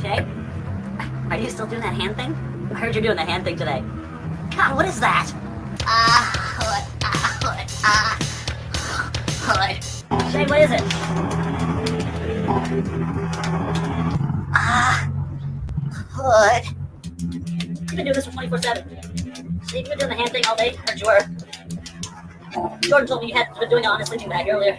Shay, are you still doing that hand thing? I heard you're doing the hand thing today. God, what is that? Shay, what is it? Hood. You've been doing this for 24/7. So you've been doing the hand thing all day? I heard you were. Jordan told me you had been doing it on his sleeping bag earlier.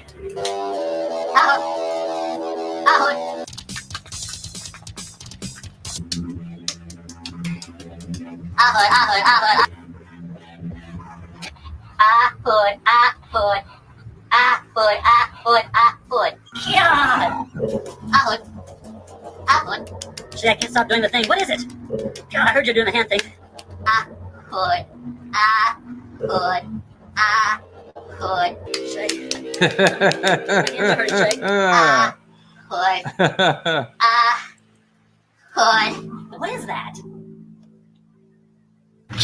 Shit, I can't stop doing the thing. What is it? God, I heard you're doing the hand thing. Shake. My hands are hurting, Shake. What is that?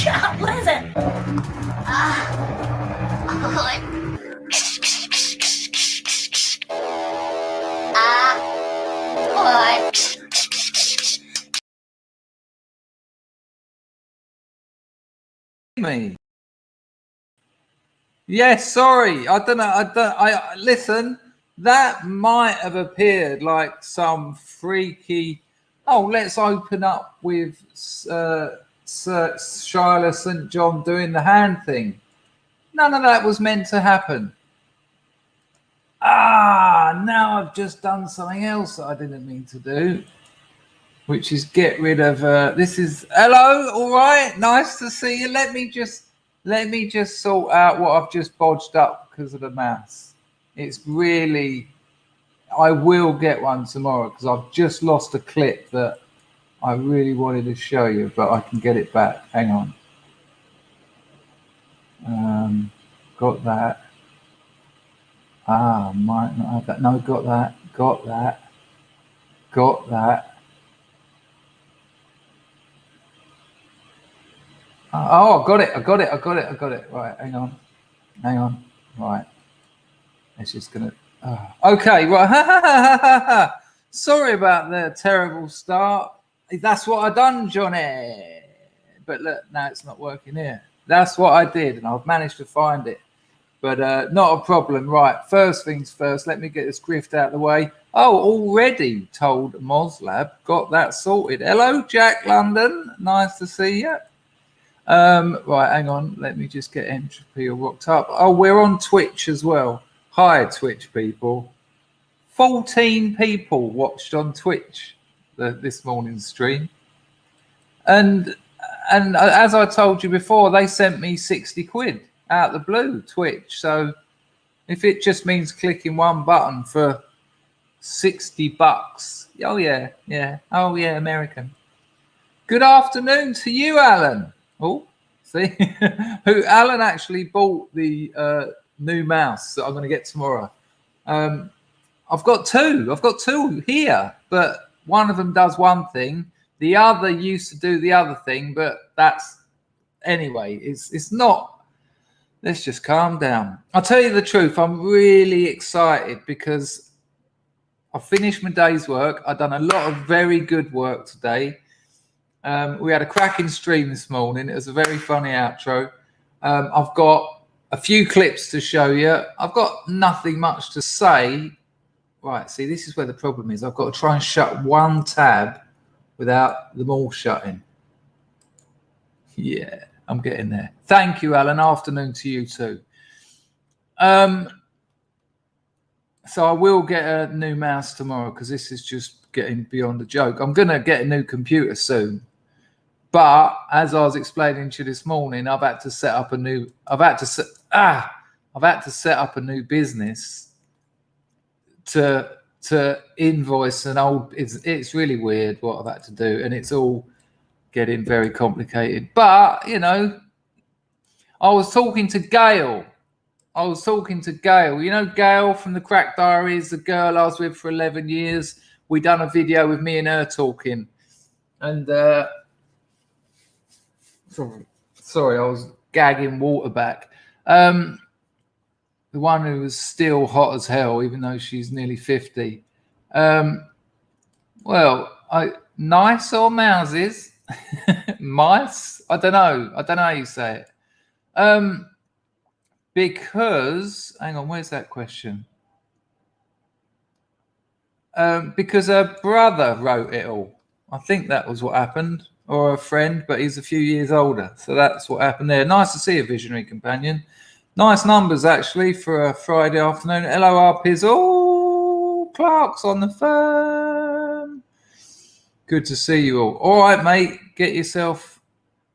God, what is it? Me. Yes, sorry. I listen, that might have appeared like some freaky, let's open up with Sir Shiloh St. John doing the hand thing. None of that was meant to happen. Now I've just done something else that I didn't mean to do, which is get rid of this is hello, all right, nice to see you. Let me just sort out what I've just bodged up because of the mouse. It's really, I will get one tomorrow because I've just lost a clip that I really wanted to show you, but I can get it back. Hang on. Got that. Might not have that. No, got that. I got it. Right, hang on. Right. It's just gonna. Okay, right. Sorry about the terrible start. That's what I done, Johnny. But look, now it's not working here. That's what I did, and I've managed to find it. But not a problem. Right, first things first. Let me get this grift out of the way. Already told Moslab. Got that sorted. Hello, Jack London. Nice to see you. Right, hang on. Let me just get Entropy all rocked up. We're on Twitch as well. Hi, Twitch people. 14 people watched on Twitch this morning's stream. And as I told you before, they sent me 60 quid out the blue, Twitch. So if it just means clicking one button for 60 bucks. Oh, yeah. American. Good afternoon to you, Alan. Oh, see, Alan actually bought the new mouse that I'm going to get tomorrow. I've got two here, but one of them does one thing. The other used to do the other thing, but it's not. Let's just calm down. I'll tell you the truth. I'm really excited because I finished my day's work. I've done a lot of very good work today. We had a cracking stream this morning. It was a very funny outro. I've got a few clips to show you. I've got nothing much to say. Right, see, this is where the problem is. I've got to try and shut one tab without them all shutting. Yeah, I'm getting there. Thank you, Alan. Afternoon to you too. So I will get a new mouse tomorrow because this is just getting beyond a joke. I'm going to get a new computer soon. But as I was explaining to you this morning, I've had to set up a new business to invoice an old. It's really weird what I've had to do, and it's all getting very complicated. But I was talking to Gail. Gail from the Crack Diaries, the girl I was with for 11 years. We done a video with me and her talking, and sorry, I was gagging water back. The one who was still hot as hell, even though she's nearly 50. Nice or mouses? Mice? I don't know how you say it. Because, hang on, where's that question? Because her brother wrote it all. I think that was what happened, or a friend, but he's a few years older. So that's what happened there. Nice to see a visionary companion. Nice numbers, actually, for a Friday afternoon. LOR Pizzle. Clark's on the phone. Good to see you all. All right, mate. Get yourself...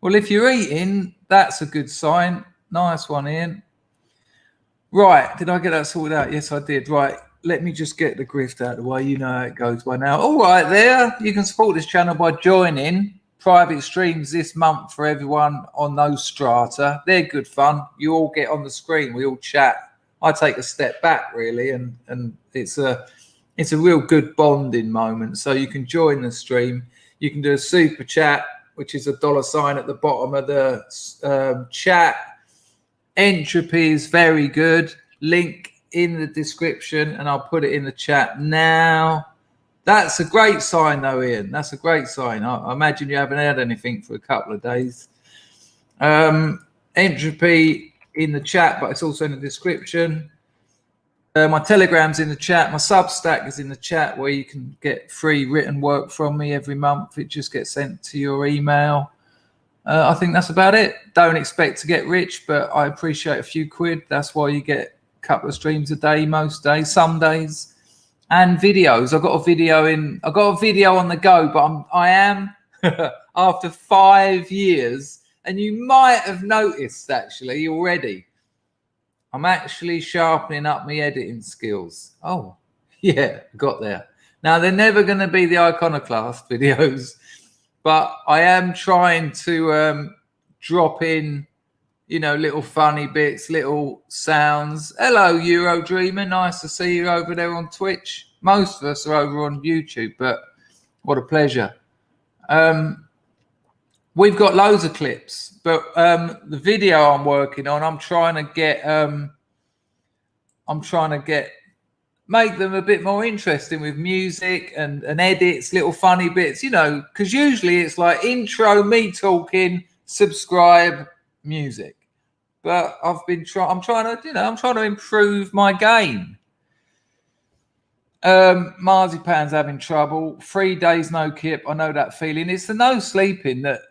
Well, if you're eating, that's a good sign. Nice one, Ian. Right. Did I get that sorted out? Yes, I did. Right. Let me just get the grift out of the way. You know how it goes by now. All right, there. You can support this channel by joining private streams this month for everyone on those strata. They're good fun. You all get on the screen. We all chat. I take a step back, really, and it's a real good bonding moment. So you can join the stream. You can do a super chat, which is a $ at the bottom of the chat. Entropy is very good. Link in the description, and I'll put it in the chat now. That's a great sign, though, Ian. That's a great sign. I imagine you haven't had anything for a couple of days. Entropy in the chat, but it's also in the description. My Telegram's in the chat. My Substack is in the chat, where you can get free written work from me every month. It just gets sent to your email. I think that's about it. Don't expect to get rich, but I appreciate a few quid. That's why you get a couple of streams a day, most days, some days, and videos. I've got a video on the go, but I am after 5 years, and you might have noticed actually already, I'm actually sharpening up my editing skills. Oh, yeah, got there. Now, they're never going to be the iconoclast videos, but I am trying to drop in, you know, little funny bits, little sounds. Hello, Euro Dreamer. Nice to see you over there on Twitch. Most of us are over on YouTube, but what a pleasure. We've got loads of clips, but the video I'm working on, I'm trying to get make them a bit more interesting with music and edits, little funny bits, you know, because usually it's like intro, me talking, subscribe, music. But I'm trying to improve my game. Marzipan's having trouble. 3 days no kip. I know that feeling. It's the no sleeping that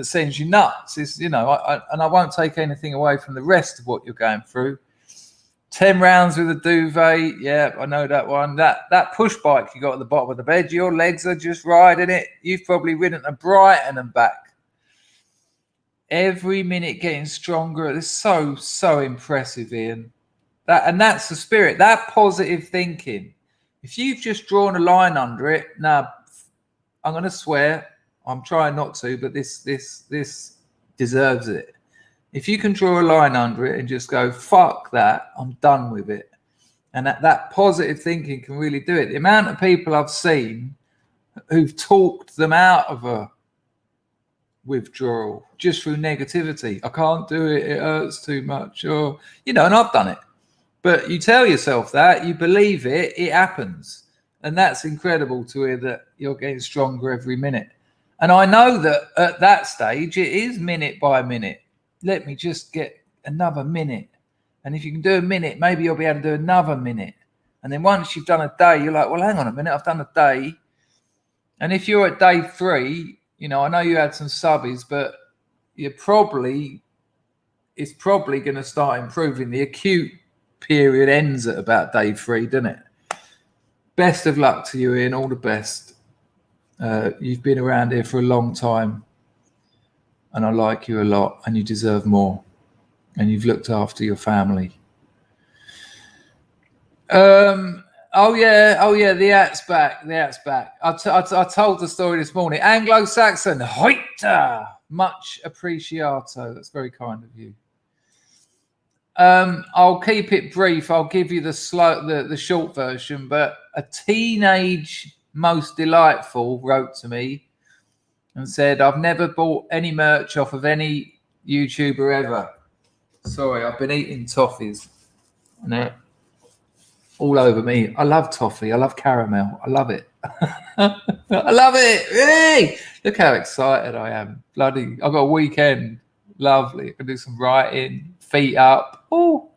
sends you nuts. It's, you know, I won't take anything away from the rest of what you're going through. 10 rounds with a duvet. Yeah, I know that one. That push bike you got at the bottom of the bed, your legs are just riding it. You've probably ridden to Brighton and back. Every minute getting stronger. It's so impressive, Ian. That's the spirit. That positive thinking. If you've just drawn a line under it, now I'm going to swear. I'm trying not to, but this deserves it. If you can draw a line under it and just go, fuck that, I'm done with it. And that positive thinking can really do it. The amount of people I've seen who've talked them out of a withdrawal just through negativity. I can't do it. It hurts too much. Or, you know, and I've done it. But you tell yourself that, you believe it, it happens. And that's incredible to hear that you're getting stronger every minute. And I know that at that stage, it is minute by minute. Let me just get another minute. And if you can do a minute, maybe you'll be able to do another minute. And then once you've done a day, you're like, well, hang on a minute, I've done a day. And if you're at day 3, you know, I know you had some subbies, but it's probably going to start improving. The acute period ends at about day 3, doesn't it? Best of luck to you, Ian. All the best. You've been around here for a long time, and I like you a lot, and you deserve more, and you've looked after your family. Oh yeah, the hat's back. I told the story this morning. Anglo-Saxon, hoita, much appreciato. That's very kind of you. I'll keep it brief. I'll give you the short version. But a teenage most delightful wrote to me and said, "I've never bought any merch off of any YouTuber ever." Sorry, I've been eating toffees. No. all over me. I love toffee. I love caramel. I love it. I love it. Really? Look how excited I am. Bloody, I've got a weekend. Lovely. I can do some writing, feet up. Oh.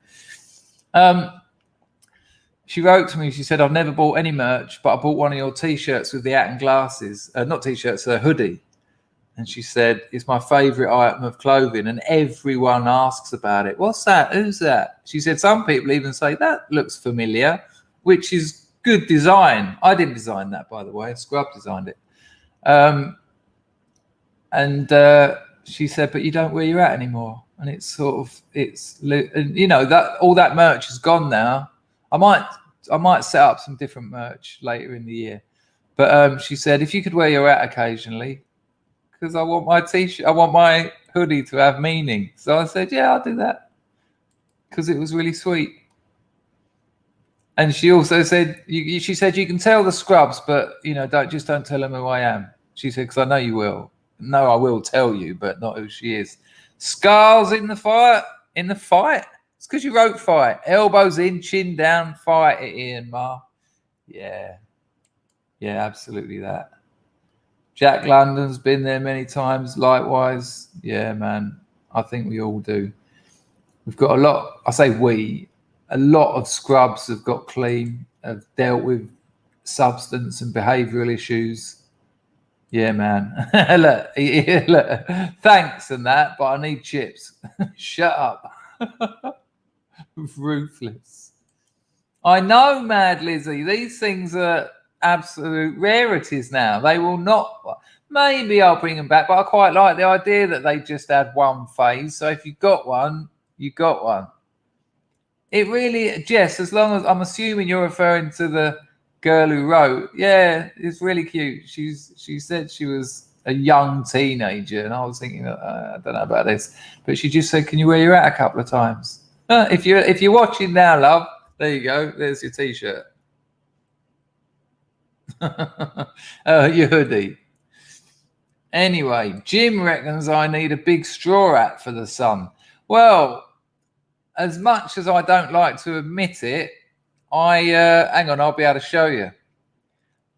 She wrote to me. She said, I've never bought any merch, but I bought one of your T-shirts with the hat and glasses. Not T-shirts, a hoodie. And she said, it's my favourite item of clothing. And everyone asks about it. What's that? Who's that? She said, some people even say, that looks familiar, which is good design. I didn't design that, by the way. Scrub designed it. She said, but you don't wear your hat anymore. And it's sort of, you know, that all that merch is gone now. I might set up some different merch later in the year. But she said, if you could wear your hat occasionally, because I want my T-shirt, I want my hoodie to have meaning. So I said, yeah, I'll do that. Because it was really sweet. And she also said, she said, you can tell the scrubs, but, you know, don't tell them who I am. She said, because I know you will. No, I will tell you, but not who she is. Scars in the fight. In the fight? It's because you wrote fight. Elbows in, chin down, fight it, Ian Ma. Yeah. Yeah, absolutely that. Jack London's been there many times, likewise. Yeah, man. I think we all do. We've got a lot, I say we, a lot of scrubs have got clean, have dealt with substance and behavioural issues. Yeah, man. look, thanks and that, but I need chips. Shut up. Ruthless. I know, Mad Lizzie. These things are absolute rarities now. They will not. Maybe I'll bring them back, but I quite like the idea that they just had one phase. So if you got one, you got one. It really, Jess, as long as I'm assuming you're referring to the girl who wrote, yeah, it's really cute. She said she was a young teenager, and I was thinking, I don't know about this, but she just said, "Can you wear your hat a couple of times?" If you're watching now, love, there you go. There's your T-shirt. Your hoodie. Anyway, Jim reckons I need a big straw hat for the sun. Well, as much as I don't like to admit it, hang on, I'll be able to show you.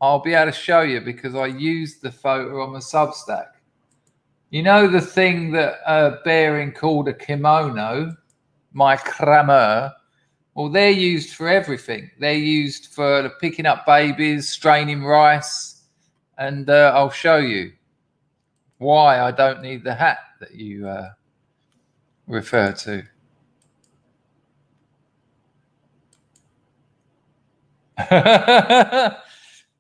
I'll be able to show you because I used the photo on the Substack. You know the thing that Bearing called a kimono, my crameur? Well, they're used for everything. They're used for picking up babies, straining rice, and I'll show you why I don't need the hat that you refer to.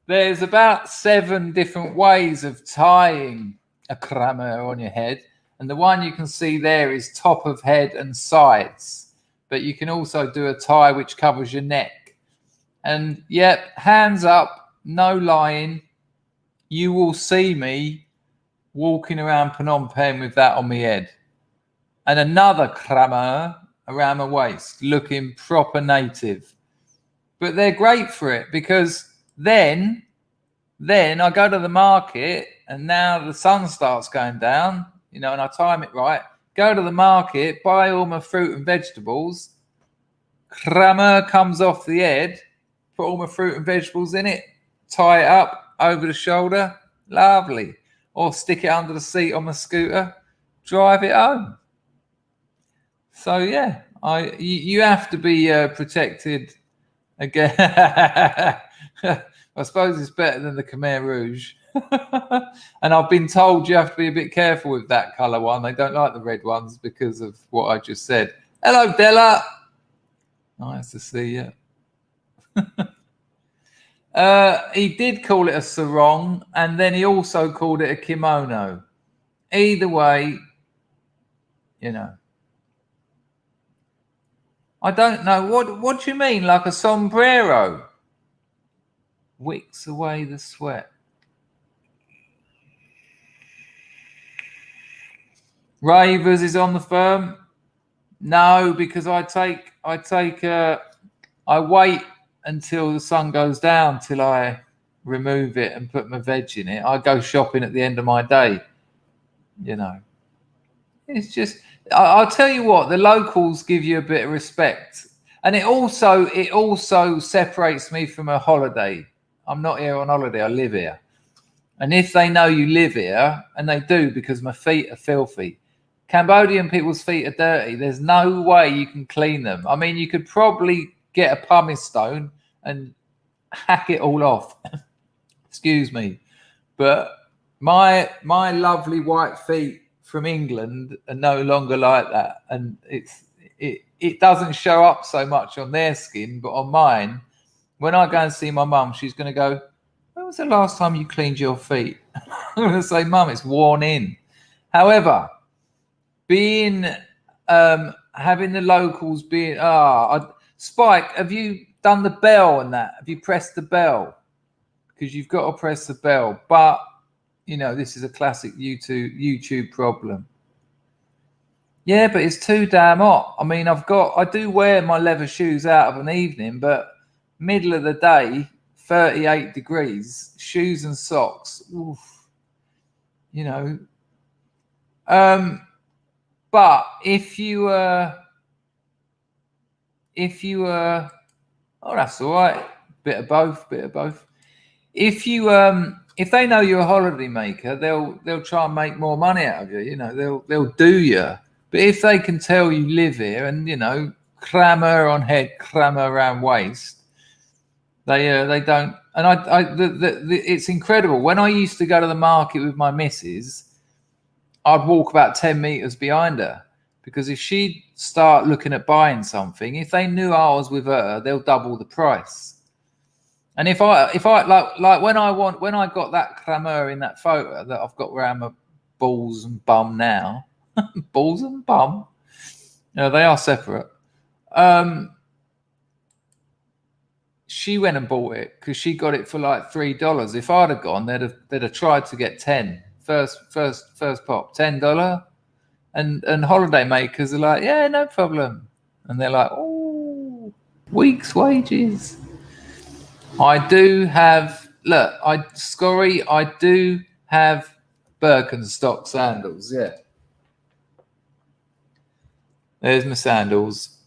There's about 7 different ways of tying a crameur on your head, and the one you can see there is top of head and sides, but you can also do a tie which covers your neck. And yep, hands up, no lying, you will see me walking around Phnom Penh with that on my head, and another crameur around my waist, looking proper native. But they're great for it because then I go to the market and now the sun starts going down, you know, and I time it right. Go to the market, buy all my fruit and vegetables. Crameur comes off the head, put all my fruit and vegetables in it, tie it up over the shoulder. Lovely. Or stick it under the seat on my scooter, drive it home. So, yeah, you have to be protected. Again, I suppose it's better than the Khmer Rouge. And I've been told you have to be a bit careful with that colour one. They don't like the red ones because of what I just said. Hello, Della. Nice to see you. He did call it a sarong, and then he also called it a kimono. Either way, you know. I don't know. What do you mean? Like a sombrero? Wicks away the sweat. Ravers is on the firm. No, because I wait until the sun goes down till I remove it and put my veg in it. I go shopping at the end of my day. You know, it's just. I'll tell you what, the locals give you a bit of respect. And it also separates me from a holiday. I'm not here on holiday. I live here. And if they know you live here, and they do because my feet are filthy, Cambodian people's feet are dirty. There's no way you can clean them. I mean, you could probably get a pumice stone and hack it all off. Excuse me. But my lovely white feet from England are no longer like that. And it doesn't show up so much on their skin, but on mine, when I go and see my mum, she's going to go, when was the last time you cleaned your feet? I'm going to say, Mum, it's worn in. However, being having the locals being Spike, have you done the bell and that? Have you pressed the bell? Because you've got to press the bell. But you know, this is a classic YouTube problem. Yeah, but it's too damn hot. I mean, I do wear my leather shoes out of an evening, but middle of the day, 38 degrees, shoes and socks. Oof, you know. But if you oh, that's all right. Bit of both. If they know you're a holiday maker, they'll try and make more money out of you. You know, they'll do you. But if they can tell you live here and, you know, clamor on head, clamor around waist, they don't. And it's incredible. When I used to go to the market with my missus, I'd walk about 10 meters behind her, because if she'd start looking at buying something, if they knew I was with her, they'll double the price. And if I like when I got that clamor in that photo that I've got around my balls and bum now, balls and bum, no, they are separate. She went and bought it because she got it for like $3. If I'd have gone, they'd have tried to get 10. First pop, $10. And holiday makers are like, yeah, no problem. And they're like, oh, week's wages. I do have, look, I do have Birkenstock sandals, yeah. There's my sandals.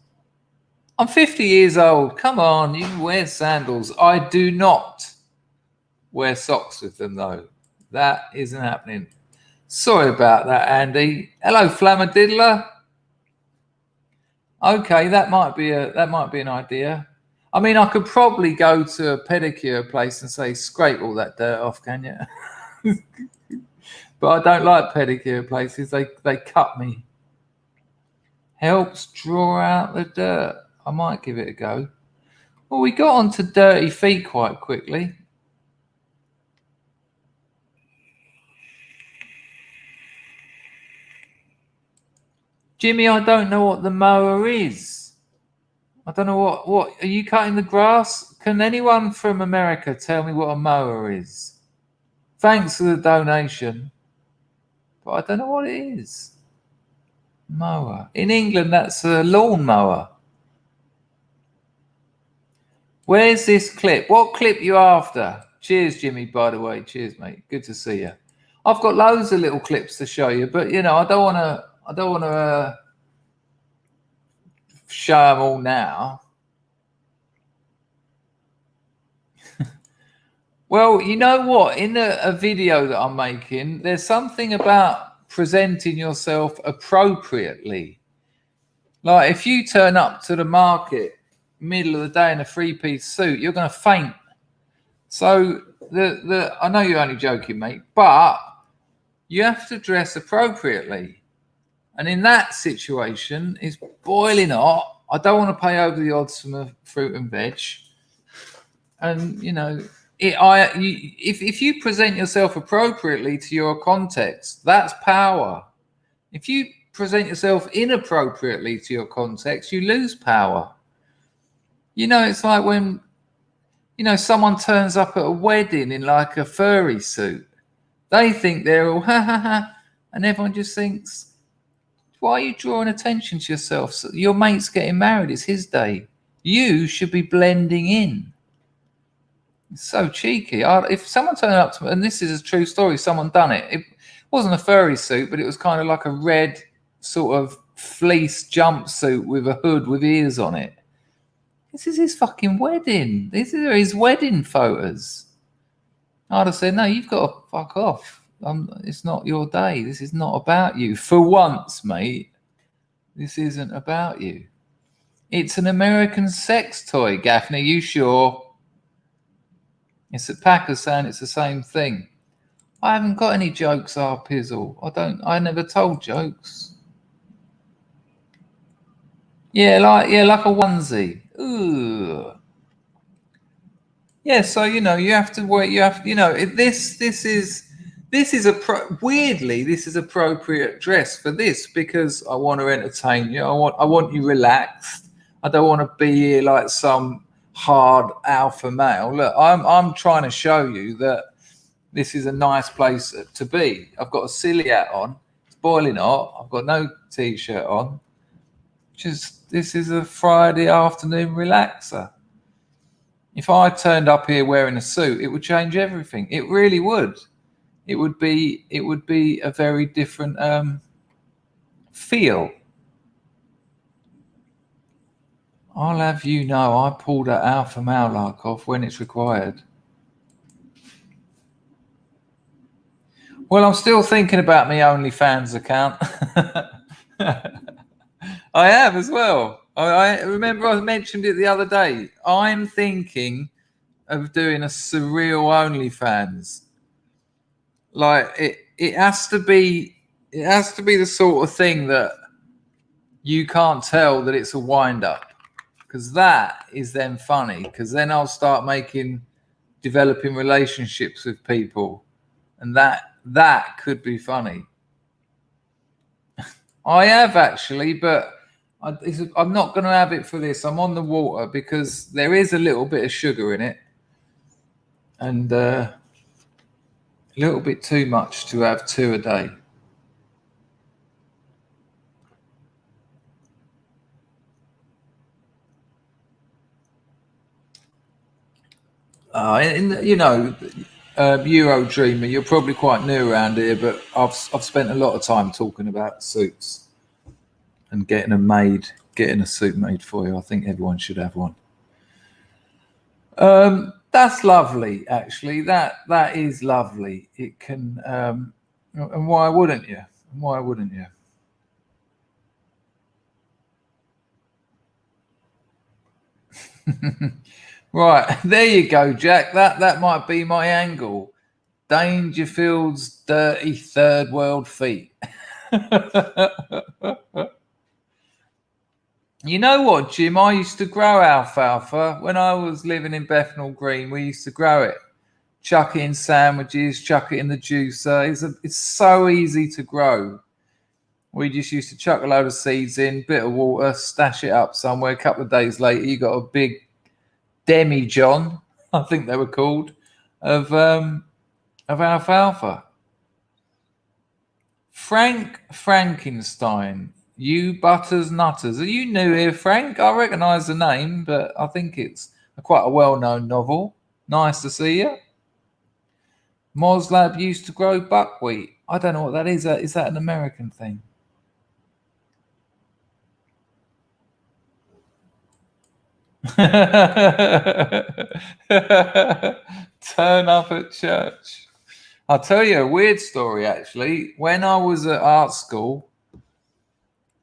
I'm 50 years old. Come on, you can wear sandals. I do not wear socks with them, though. That isn't happening. Sorry about that, Andy. Hello, Flammadiddler. Okay, that might be an idea. I mean, I could probably go to a pedicure place and say, scrape all that dirt off, can you? But I don't like pedicure places. They cut me. Helps draw out the dirt. I might give it a go. Well, we got onto dirty feet quite quickly. Jimmy, I don't know what the mower is. I don't know what are you cutting the grass? Can anyone from America tell me what a mower is? Thanks for the donation, but I don't know what it is. Mower. In England, that's a lawn mower. Where's this clip? What clip you after? Cheers, Jimmy, by the way. Cheers, mate. Good to see you. I've got loads of little clips to show you, but you know, I don't want to show them all now. Well, you know what? In a video that I'm making, there's something about presenting yourself appropriately. Like if you turn up to the market middle of the day in a three-piece suit, you're going to faint. So I know you're only joking, mate, but you have to dress appropriately. And in that situation, it's boiling hot. I don't want to pay over the odds from a fruit and veg. And, you know, if you present yourself appropriately to your context, that's power. If you present yourself inappropriately to your context, you lose power. You know, it's like when, you know, someone turns up at a wedding in like a furry suit. They think they're all ha ha ha, and everyone just thinks, why are you drawing attention to yourself? So your mate's getting married. It's his day. You should be blending in. It's so cheeky. If someone turned up to me, and this is a true story, someone done it. It wasn't a furry suit, but it was kind of like a red sort of fleece jumpsuit with a hood with ears on it. This is his fucking wedding. These are his wedding photos. I'd have said, no, you've got to fuck off. It's not your day. This is not about you. For once, mate, this isn't about you. It's an American sex toy, Gaffney. You sure? It's a Packer saying it's the same thing. I haven't got any jokes, Pizzle. I never told jokes. Yeah, like a onesie. Ooh. Yeah, so you have to wait. This is weirdly this is appropriate dress for this because I want to entertain you. I want you relaxed. I don't want to be here like some hard alpha male. Look, I'm trying to show you that this is a nice place to be. I've got a silly hat on. It's boiling hot. I've got no t-shirt on. This is a Friday afternoon relaxer. If I turned up here wearing a suit, it would change everything. It really would. It would be a very different feel. I'll have you know I pull that alpha male like off when it's required. Well, I'm still thinking about my OnlyFans account. I have as well. I remember I mentioned it the other day. I'm thinking of doing a surreal OnlyFans. Like it has to be the sort of thing that you can't tell that it's a wind up, because that is then funny, because then I'll start developing relationships with people, and that could be funny. I have actually, but I'm not going to have it for this. I'm on the water because there is a little bit of sugar in it, and a little bit too much to have 2 a day. Euro Dreamer, you're probably quite new around here, but I've spent a lot of time talking about suits and getting a suit made for you. I think everyone should have one. That's lovely, actually. That is lovely. It can, and why wouldn't you? Why wouldn't you? Right, there you go, Jack. That might be my angle. Dangerfield's dirty third world feet. You know what, Jim? I used to grow alfalfa when I was living in Bethnal Green. We used to grow it, chuck it in sandwiches, chuck it in the juicer. It's so easy to grow. We just used to chuck a load of seeds in, bit of water, stash it up somewhere. A couple of days later, you got a big demi-john, I think they were called, of alfalfa. Frank Frankenstein. You Butters Nutters. Are you new here, Frank? I recognise the name, but I think it's quite a well-known novel. Nice to see you. Moslab used to grow buckwheat. I don't know what that is. Is that an American thing? Turn up at church. I'll tell you a weird story, actually. When I was at art school,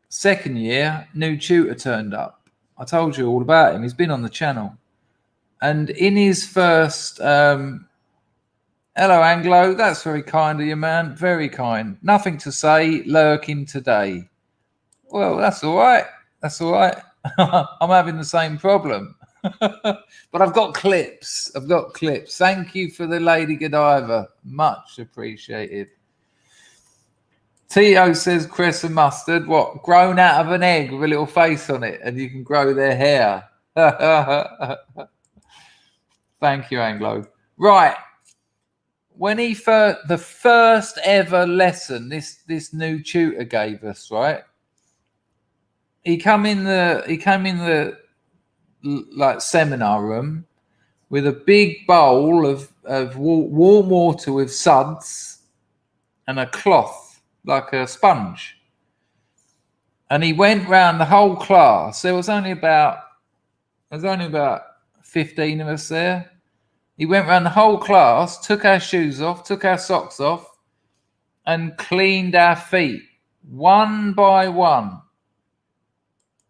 second year, new tutor turned up. I told you all about him. He's been on the channel. And in his first, hello, Anglo. That's very kind of you, man. Very kind. Nothing to say, lurking today. Well, that's all right. That's all right. I'm having the same problem. But I've got clips. Thank you for the Lady Godiva. Much appreciated. Tio says cress and mustard. What? Grown out of an egg with a little face on it, and you can grow their hair. Thank you, Anglo. Right. When the first ever lesson this new tutor gave us, right? He came in the like seminar room with a big bowl of warm water with suds and a cloth like a sponge, and he went round the whole class. There was only about There's only about 15 of us there. He went around the whole class, took our shoes off, took our socks off, and cleaned our feet one by one.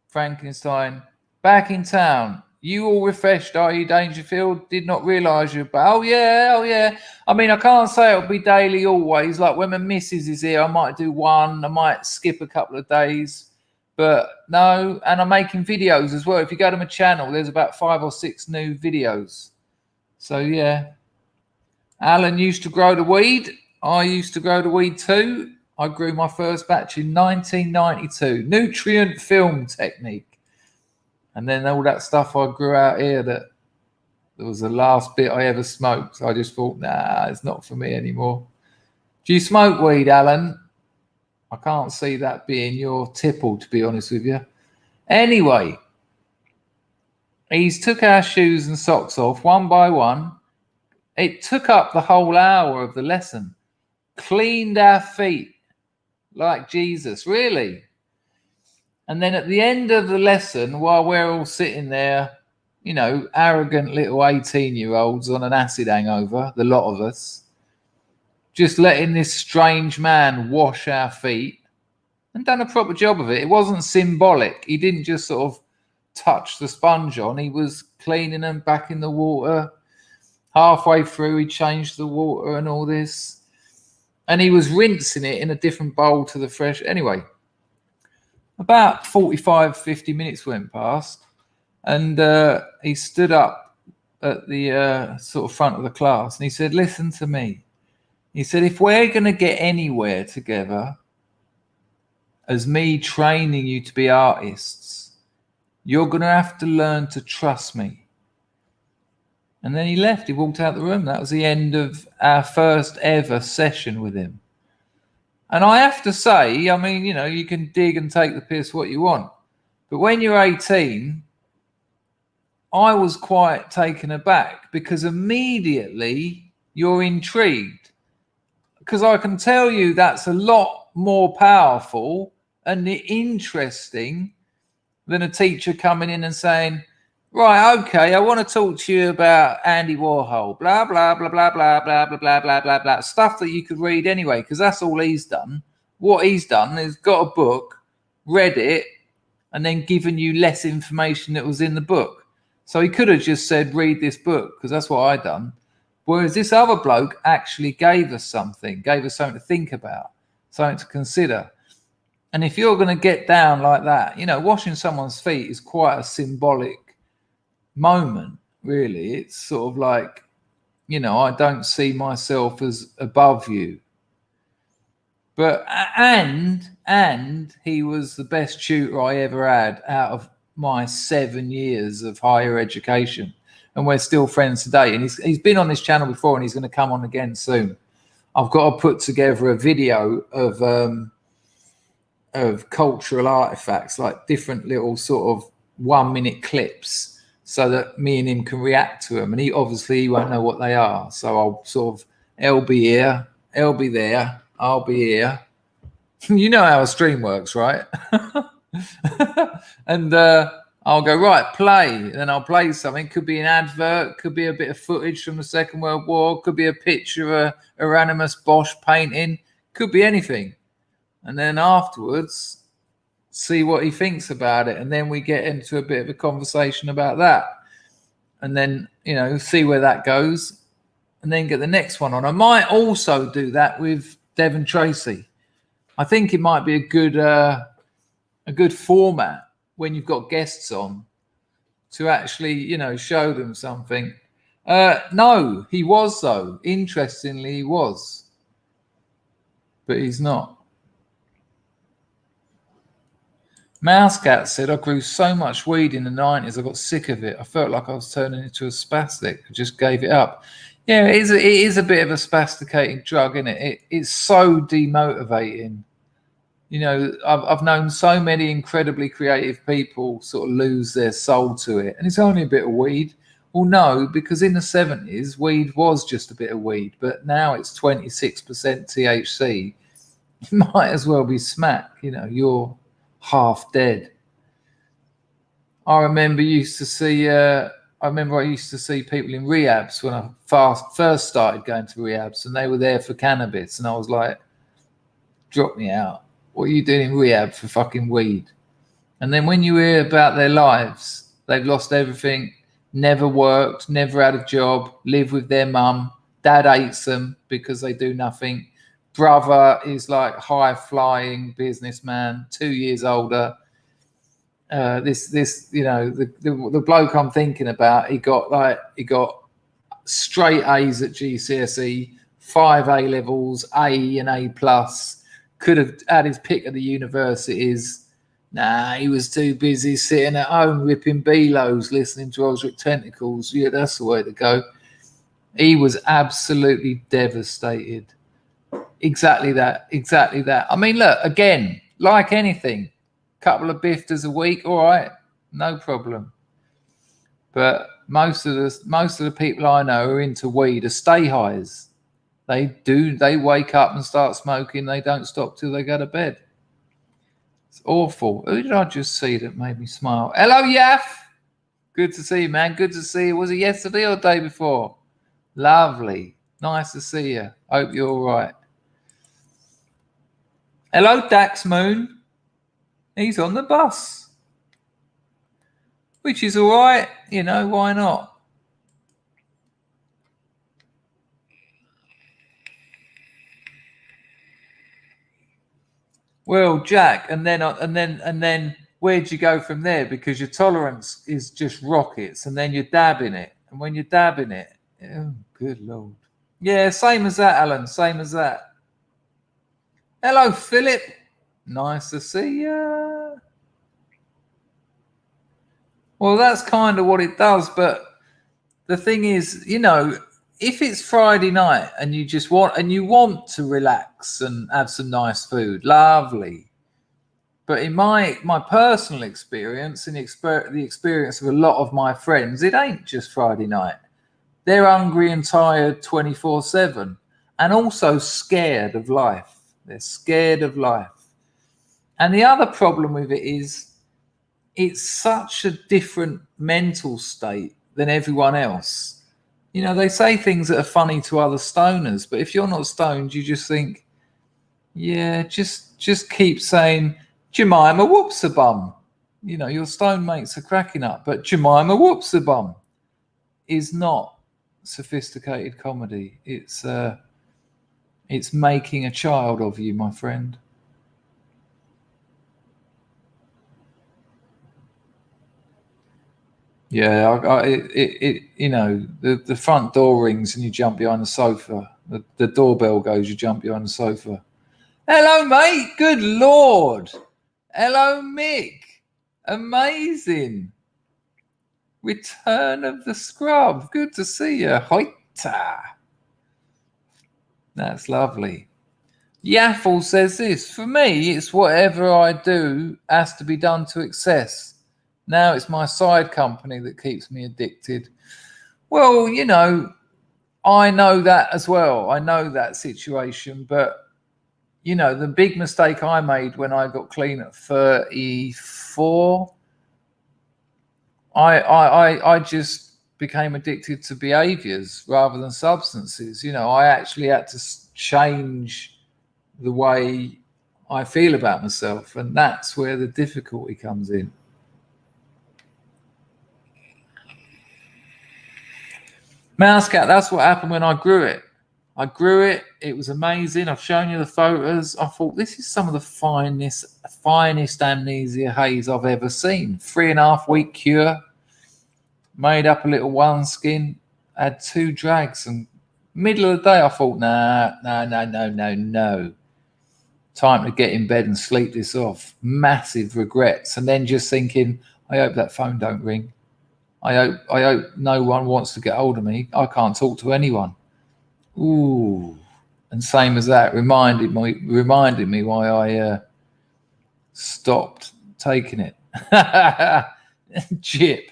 Frankenstein, back in town. You all refreshed, are you, Dangerfield? Did not realise you. But oh yeah. I mean, I can't say it'll be daily always. Like when my missus is here, I might do one. I might skip a couple of days. But no, and I'm making videos as well. If you go to my channel, there's about 5 or 6 new videos. So yeah. Alan used to grow the weed. I used to grow the weed too. I grew my first batch in 1992. Nutrient film technique. And then all that stuff I grew out here that was the last bit I ever smoked. So I just thought, nah, it's not for me anymore. Do you smoke weed, Alan? I can't see that being your tipple, to be honest with you. Anyway, he's took our shoes and socks off one by one. It took up the whole hour of the lesson. Cleaned our feet like Jesus, really. And then at the end of the lesson, while we're all sitting there, you know, arrogant little 18-year-olds on an acid hangover, the lot of us, just letting this strange man wash our feet and done a proper job of it. It wasn't symbolic. He didn't just sort of touch the sponge on. He was cleaning them back in the water. Halfway through, he changed the water and all this. And he was rinsing it in a different bowl to the fresh. Anyway, about 45, 50 minutes went past, and he stood up at the sort of front of the class, and he said, listen to me. He said, if we're going to get anywhere together as me training you to be artists, you're going to have to learn to trust me. And then he left. He walked out the room. That was the end of our first ever session with him. And I have to say, I mean, you know, you can dig and take the piss what you want. But when you're 18, I was quite taken aback because immediately you're intrigued. Because I can tell you that's a lot more powerful and interesting than a teacher coming in and saying, right, okay, I want to talk to you about Andy Warhol, blah, blah, blah, blah, blah, blah, blah, blah, blah, blah, blah. Stuff that you could read anyway, because that's all he's done. What he's done is got a book, read it, and then given you less information that was in the book. So he could have just said, read this book, because that's what I done. Whereas this other bloke actually gave us something to think about, something to consider. And if you're going to get down like that, you know, washing someone's feet is quite a symbolic moment, really. It's sort of like, you know, I don't see myself as above you. But, and he was the best tutor I ever had out of my 7 years of higher education. And we're still friends today. And he's been on this channel before, and he's going to come on again soon. I've got to put together a video of cultural artifacts, like different little sort of 1-minute clips, so that me and him can react to them. And he won't know what they are. So I'll sort of, I'll be here, I'll be there, I'll be here. You know how a stream works, right? And I'll go, right, play. Then I'll play something. Could be an advert, could be a bit of footage from the Second World War, could be a picture of a Hieronymus Bosch painting, could be anything. And then afterwards, see what he thinks about it. And then we get into a bit of a conversation about that. And then, you know, see where that goes. And then get the next one on. I might also do that with Devon Tracy. I think it might be a good format when you've got guests on to actually, you know, show them something. No, he was though. Interestingly, he was. But he's not. Mousecat said, I grew so much weed in the 90s, I got sick of it. I felt like I was turning into a spastic. I just gave it up. Yeah, it is a bit of a spasticating drug, isn't it? It's so demotivating. You know, I've known so many incredibly creative people sort of lose their soul to it. And it's only a bit of weed. Well, no, because in the 70s, weed was just a bit of weed. But now it's 26% THC. You might as well be smack. You know, you're half dead. I remember I used to see people in rehabs when I first started going to rehabs, and they were there for cannabis, and I was like, drop me out. What are you doing in rehab for fucking weed? And then when you hear about their lives, they've lost everything, never worked, never had a job, live with their mum, dad hates them because they do nothing. Brother is like high flying businessman, 2 years older. The bloke I'm thinking about, he got straight A's at GCSE, 5 A levels, A and A plus, could have had his pick of the universities. Nah, he was too busy sitting at home ripping B-lows, listening to Osric Tentacles. Yeah, that's the way to go. He was absolutely devastated. Exactly that. I mean, look, again, like anything, couple of bifters a week, all right, no problem. But most of the people I know are into weed are stay highs. They wake up and start smoking. They don't stop till they go to bed. It's awful. Who did I just see that made me smile? Hello, Yaf. Good to see you, man. Good to see you. Was it yesterday or the day before? Lovely. Nice to see you. Hope you're all right. Hello, Dax Moon. He's on the bus. Which is all right. You know, why not? Well, Jack, and then where'd you go from there? Because your tolerance is just rockets, and then you're dabbing it, and when you're dabbing it, oh, good Lord. Yeah, same as that, Alan. Same as that. Hello, Philip. Nice to see you. Well, that's kind of what it does, but the thing is, you know, if it's Friday night and you want to relax and have some nice food, lovely. But in my personal experience and the experience of a lot of my friends, it ain't just Friday night. They're hungry and tired 24/7 and also scared of life. They're scared of life. And the other problem with it is it's such a different mental state than everyone else. You know, they say things that are funny to other stoners, but if you're not stoned, you just think, yeah, just keep saying Jemima whoops-a-bum. You know, your stone mates are cracking up, but Jemima whoops-a-bum is not sophisticated comedy. It's making a child of you, my friend. Yeah, you know, the front door rings and you jump behind the sofa. The doorbell goes, you jump behind the sofa. Hello, mate. Good Lord. Hello, Mick. Amazing. Return of the Scrub. Good to see you. Hoita. That's lovely. Yaffle says this. For me, it's whatever I do has to be done to excess. Now it's my side company that keeps me addicted. Well, you know, I know that as well. I know that situation. But, you know, the big mistake I made when I got clean at 34, I just became addicted to behaviors rather than substances. You know, I actually had to change the way I feel about myself. And that's where the difficulty comes in. Mousecat, that's what happened when I grew it. I grew it. It was amazing. I've shown you the photos. I thought this is some of the finest amnesia haze I've ever seen. 3.5 week cure. Made up a little one skin. Had 2 drags. And middle of the day, I thought, no. Time to get in bed and sleep this off. Massive regrets. And then just thinking, I hope that phone don't ring. I hope no one wants to get hold of me. I can't talk to anyone. Ooh. And same as that, reminded me why I stopped taking it. Chip.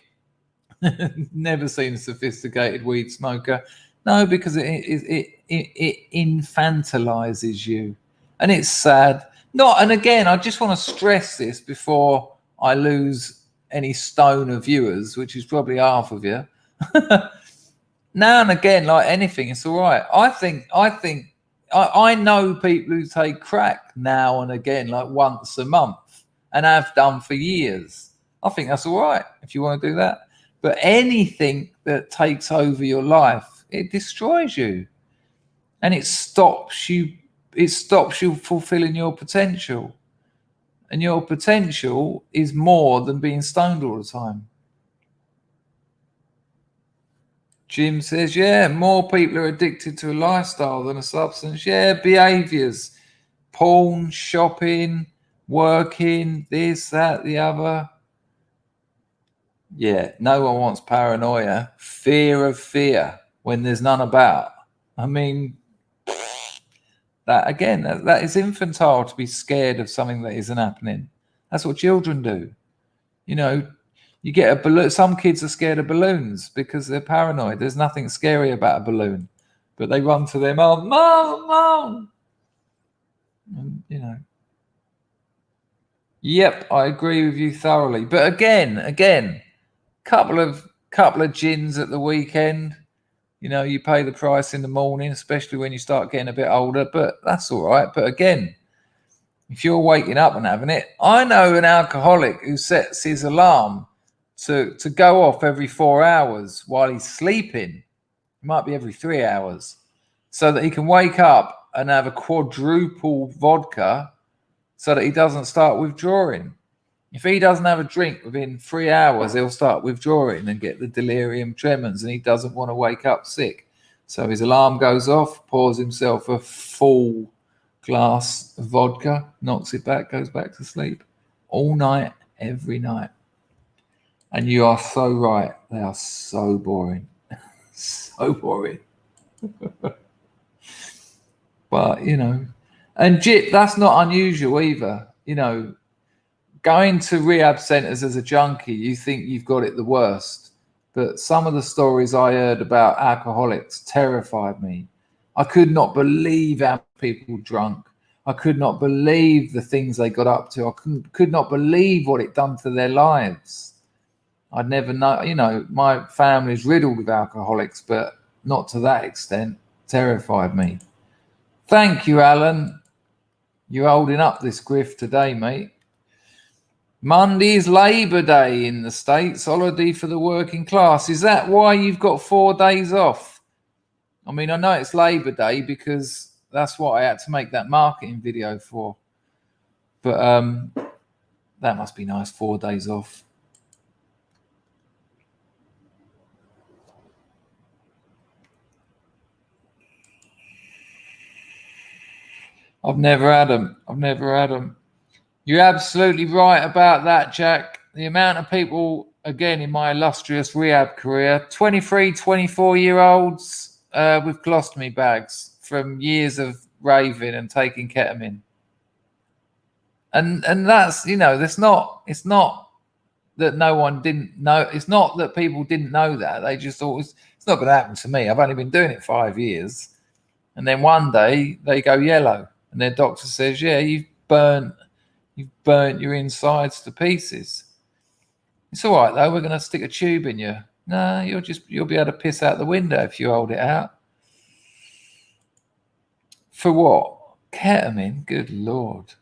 Never seen a sophisticated weed smoker. No, because it infantilizes you. And it's sad. And again, I just want to stress this before I lose any stoner viewers, which is probably half of you. Now and again, like anything, it's all right. I know people who take crack now and again, like once a month, and have done for years. I think that's all right if you want to do that. But anything that takes over your life, it destroys you, and it stops you. It stops you fulfilling your potential, and your potential is more than being stoned all the time. Jim says, yeah, more people are addicted to a lifestyle than a substance. Yeah, behaviors, porn, shopping, working, this, that, the other. Yeah, no one wants paranoia, fear of fear when there's none about. I mean, that again, that is infantile to be scared of something that isn't happening. That's what children do. You know, you get a balloon. Some kids are scared of balloons because they're paranoid. There's nothing scary about a balloon, but they run to their mom, mom. And, you know. Yep, I agree with you thoroughly. But again, couple of gins at the weekend. You know, you pay the price in the morning, especially when you start getting a bit older. But that's all right. But again, if you're waking up and having it, I know an alcoholic who sets his alarm to go off every 4 hours while he's sleeping. It might be every 3 hours, so that he can wake up and have a quadruple vodka so that he doesn't start withdrawing. If he doesn't have a drink within 3 hours, he'll start withdrawing and get the delirium tremens, and he doesn't want to wake up sick. So his alarm goes off, pours himself a full glass of vodka, knocks it back, goes back to sleep all night, every night. And you are so right. They are so boring. So boring. But, you know, and Jip, that's not unusual either. You know, going to rehab centers as a junkie, you think you've got it the worst. But some of the stories I heard about alcoholics terrified me. I could not believe how people drunk. I could not believe the things they got up to. I could not believe what it done to their lives. I'd never know, you know, my family's riddled with alcoholics, but not to that extent. Terrified me. Thank you, Alan. You're holding up this grift today, mate. Monday's Labor Day in the States, holiday for the working class. Is that why you've got 4 days off? I mean, I know it's Labor Day because that's what I had to make that marketing video for. But that must be nice, 4 days off. I've never had them. You're absolutely right about that, Jack. The amount of people, again, in my illustrious rehab career, 23, 24-year-olds with colostomy bags from years of raving and taking ketamine. And that's, you know, it's not that no one didn't know. It's not that people didn't know that. They just thought it's not going to happen to me. I've only been doing it 5 years. And then one day they go yellow. And their doctor says, yeah, you've burnt your insides to pieces. It's all right, though. We're going to stick a tube in you. No, you'll be able to piss out the window if you hold it out. For what? Ketamine? Good Lord.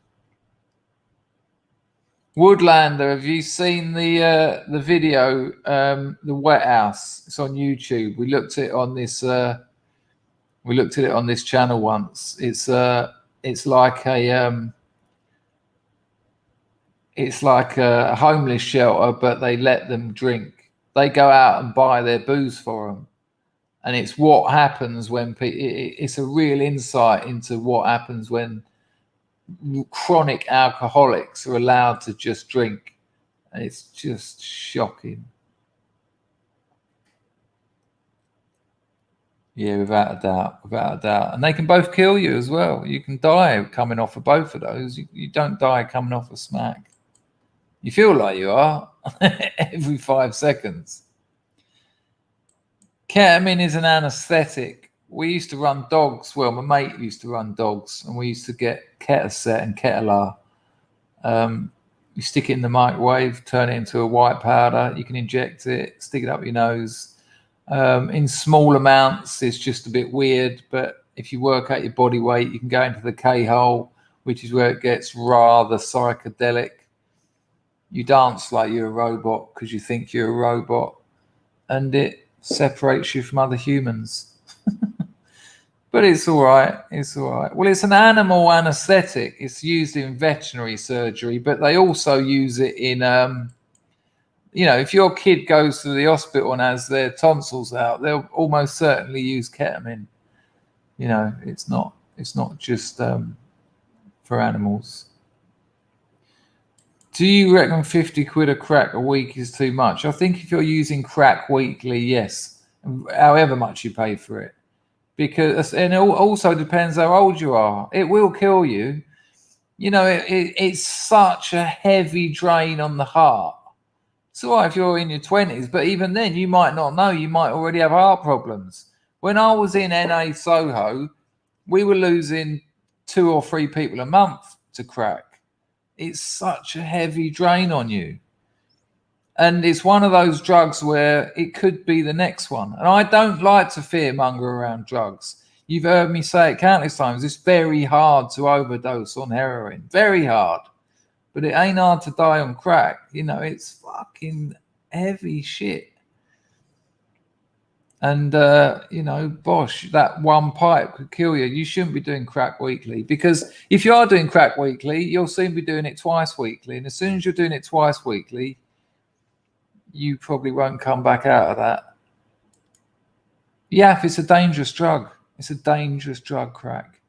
Woodlander, have you seen the video, The Wet House? It's on YouTube. We looked at it on this channel once. It's like a homeless shelter, but they let them drink. They go out and buy their booze for them, and it's what happens when it's a real insight into what happens when chronic alcoholics are allowed to just drink. And it's just shocking. Yeah, without a doubt. And they can both kill you as well. You can die coming off of both of those. You don't die coming off of smack. You feel like you are every 5 seconds. Ketamine is an anesthetic. We used to run dogs. Well, my mate used to run dogs, and we used to get Ketaset and Ketalar. You stick it in the microwave, turn it into a white powder. You can inject it, stick it up your nose. In small amounts, it's just a bit weird, but if you work out your body weight, you can go into the K-hole, which is where it gets rather psychedelic. You dance like you're a robot because you think you're a robot, and it separates you from other humans. But it's all right. It's all right. Well, it's an animal anesthetic. It's used in veterinary surgery, but they also use it in, if your kid goes to the hospital and has their tonsils out, they'll almost certainly use ketamine. It's not just for animals. Do you reckon 50 quid a crack a week is too much? I think if you're using crack weekly, yes, however much you pay for it. Because, and it also depends how old you are. It will kill you. It's such a heavy drain on the heart. It's all right if you're in your 20s, but even then, you might not know. You might already have heart problems. When I was in NA Soho, we were losing 2 or 3 people a month to crack. It's such a heavy drain on you. And it's one of those drugs where it could be the next one. And I don't like to fearmonger around drugs. You've heard me say it countless times. It's very hard to overdose on heroin. Very hard. But it ain't hard to die on crack. It's fucking heavy shit. And, bosh, that one pipe could kill you. You shouldn't be doing crack weekly. Because if you are doing crack weekly, you'll soon be doing it twice weekly. And as soon as you're doing it twice weekly, you probably won't come back out of that. Yeah, it's a dangerous drug. It's a dangerous drug, crack.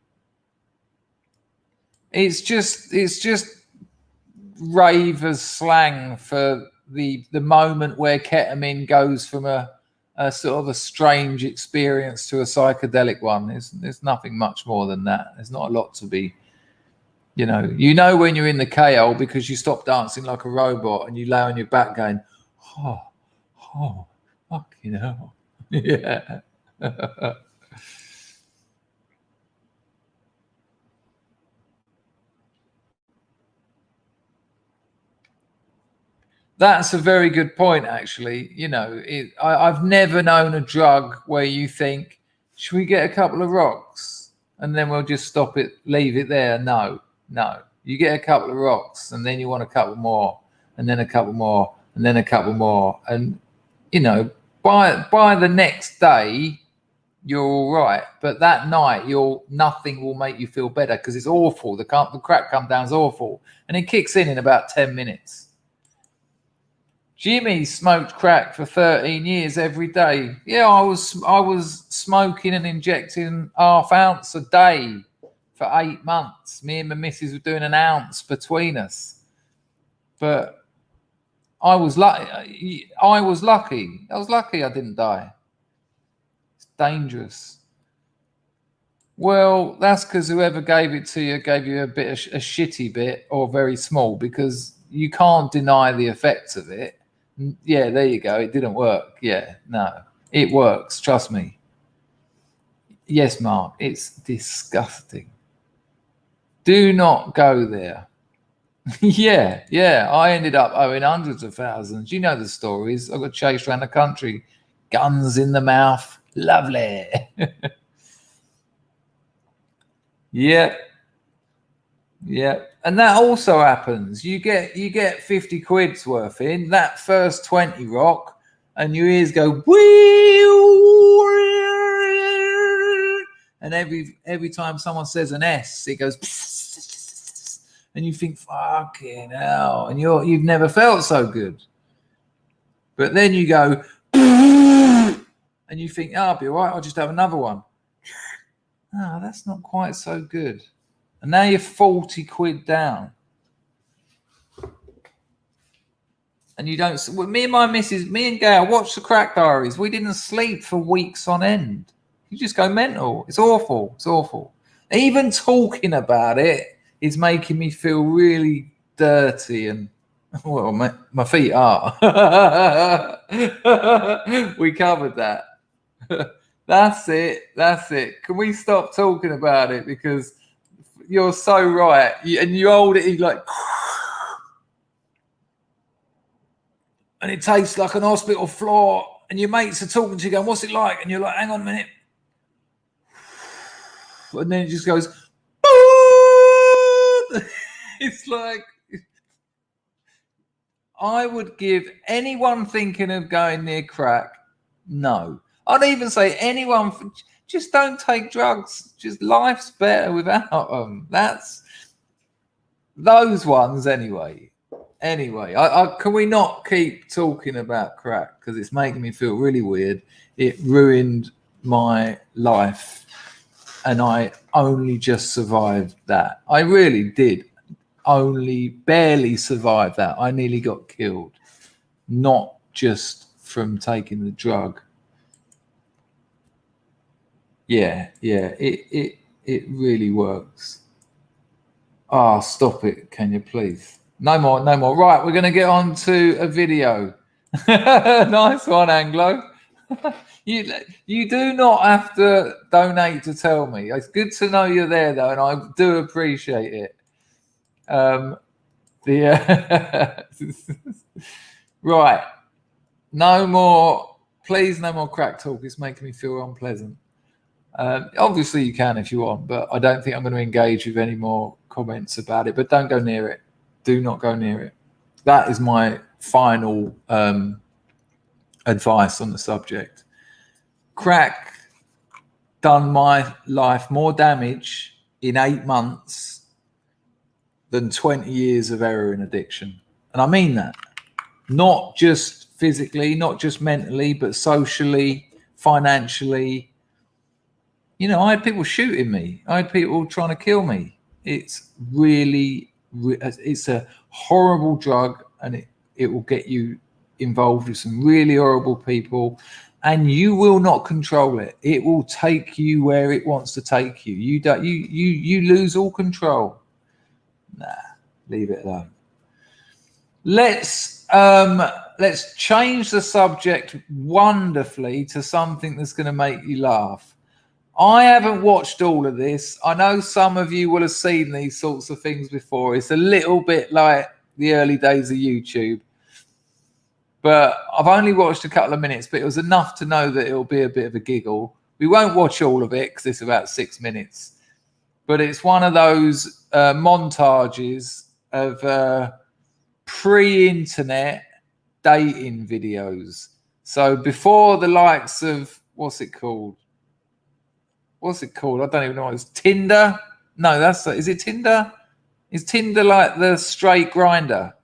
It's just ravers slang for the moment where ketamine goes from a sort of a strange experience to a psychedelic one. There's nothing much more than that. There's not a lot to be, when you're in the KO because you stop dancing like a robot and you lay on your back going, oh, fucking hell. Yeah. That's a very good point, actually. I've never known a drug where you think, should we get a couple of rocks? And then we'll just stop it, leave it there. No. You get a couple of rocks and then you want a couple more and then a couple more and then a couple more. And, by the next day, you're all right. But that night, nothing will make you feel better because it's awful. The crack come down is awful. And it kicks in about 10 minutes. Jimmy smoked crack for 13 years every day. Yeah, I was smoking and injecting ½ ounce a day for 8 months. Me and my missus were doing an ounce between us. But I was lucky. I was lucky I didn't die. It's dangerous. Well, that's because whoever gave it to you gave you a shitty bit or very small, because you can't deny the effects of it. Yeah, there you go. It didn't work. Yeah, no, it works. Trust me. Yes, Mark, it's disgusting. Do not go there. Yeah. I ended up owing hundreds of thousands. You know the stories. I got chased around the country, guns in the mouth. Lovely. Yep. And that also happens. You get 50 quid's worth in that first 20 rock, and your ears go wee, and every time someone says an S, it goes, and you think, fucking hell, and you've never felt so good. But then you go, and you think, oh, I'll be all right, I'll just have another one. No, that's not quite so good. And now you're 40 quid down. And you don't. Me and my missus, me and Gail watched the Crack Diaries. We didn't sleep for weeks on end. You just go mental. It's awful. It's awful. Even talking about it is making me feel really dirty. And, well, my feet are. We covered that. That's it. Can we stop talking about it? Because you're so right. And you hold it, you like, and it tastes like an hospital floor, and your mates are talking to you going, what's it like? And you're like, hang on a minute. And then it just goes, it's like, I would give anyone thinking of going near crack, no. I'd even say anyone, just don't take drugs. Just life's better without them. That's those ones anyway. Anyway, can we not keep talking about crack? Because it's making me feel really weird. It ruined my life, and I only just survived that. I really did only barely survived that. I nearly got killed, not just from taking the drug. Yeah, it really works. Stop it, can you please? No more. Right, we're going to get on to a video. Nice one, Anglo. You do not have to donate to tell me. It's good to know you're there, though, and I do appreciate it. Right. No more, please, no more crack talk. It's making me feel unpleasant. Obviously you can if you want, but I don't think I'm going to engage with any more comments about it. But don't go near it. Do not go near it. That is my final advice on the subject. Crack done my life more damage in 8 months than 20 years of heroin addiction. And I mean that. Not just physically, not just mentally, but socially, financially. You know, I had people shooting me. I had people trying to kill me. It's really, it's a horrible drug, and it will get you involved with some really horrible people, and you will not control it. It will take you where it wants to take you. You lose all control. Nah, leave it alone. Let's change the subject wonderfully to something that's going to make you laugh. I haven't watched all of this. I know some of you will have seen these sorts of things before. It's a little bit like the early days of YouTube. But I've only watched a couple of minutes, but it was enough to know that it'll be a bit of a giggle. We won't watch all of it because it's about 6 minutes. But it's one of those montages of pre-internet dating videos. So before the likes of, what's it called? I don't even know what it's Tinder. No, is it Tinder? Is Tinder like the straight grinder?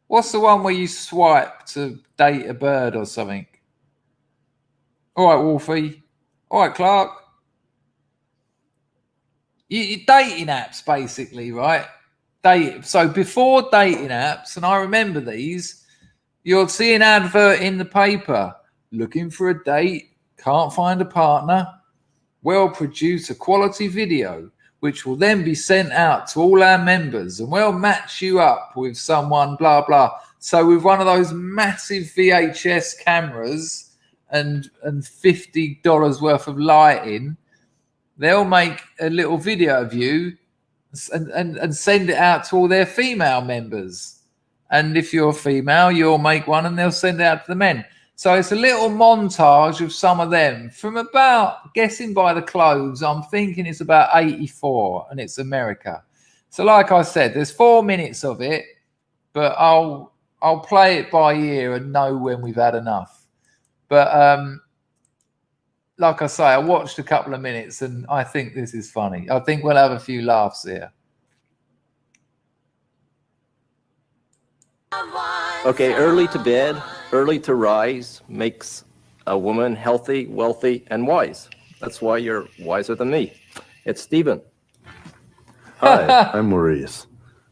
What's the one where you swipe to date a bird or something? All right, Wolfie. All right, Clark. You dating apps, basically, right? So before dating apps, and I remember these, you'll see an advert in the paper. Looking for a date, can't find a partner. We'll produce a quality video, which will then be sent out to all our members, and we'll match you up with someone, blah, blah. So with one of those massive VHS cameras and $50 worth of lighting, they'll make a little video of you and send it out to all their female members. And if you're a female, you'll make one and they'll send it out to the men. So it's a little montage of some of them from about, guessing by the clothes, I'm thinking it's about 84, and it's America. So like I said, there's 4 minutes of it, but I'll play it by ear and know when we've had enough. But like I say, I watched a couple of minutes and I think this is funny. I think we'll have a few laughs here. Okay, early to bed, early to rise makes a woman healthy, wealthy, and wise. That's why you're wiser than me. It's Stephen. Hi, I'm Maurice.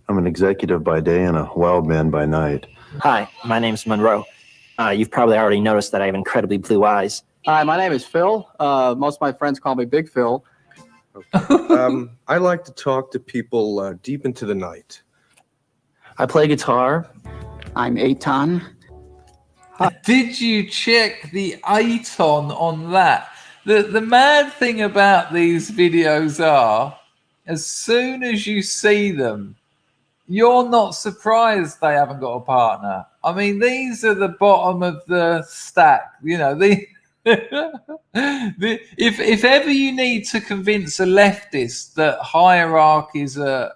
I'm an executive by day and a wild man by night. Hi, my name's Monroe. You've probably already noticed that I have incredibly blue eyes. Hi, my name is Phil. Most of my friends call me Big Phil. I like to talk to people deep into the night. I play guitar. I'm Eitan. Did you check the Aton on that? The mad thing about these videos are, as soon as you see them, you're not surprised they haven't got a partner. I mean, these are the bottom of the stack. You know, if ever you need to convince a leftist that hierarchy is a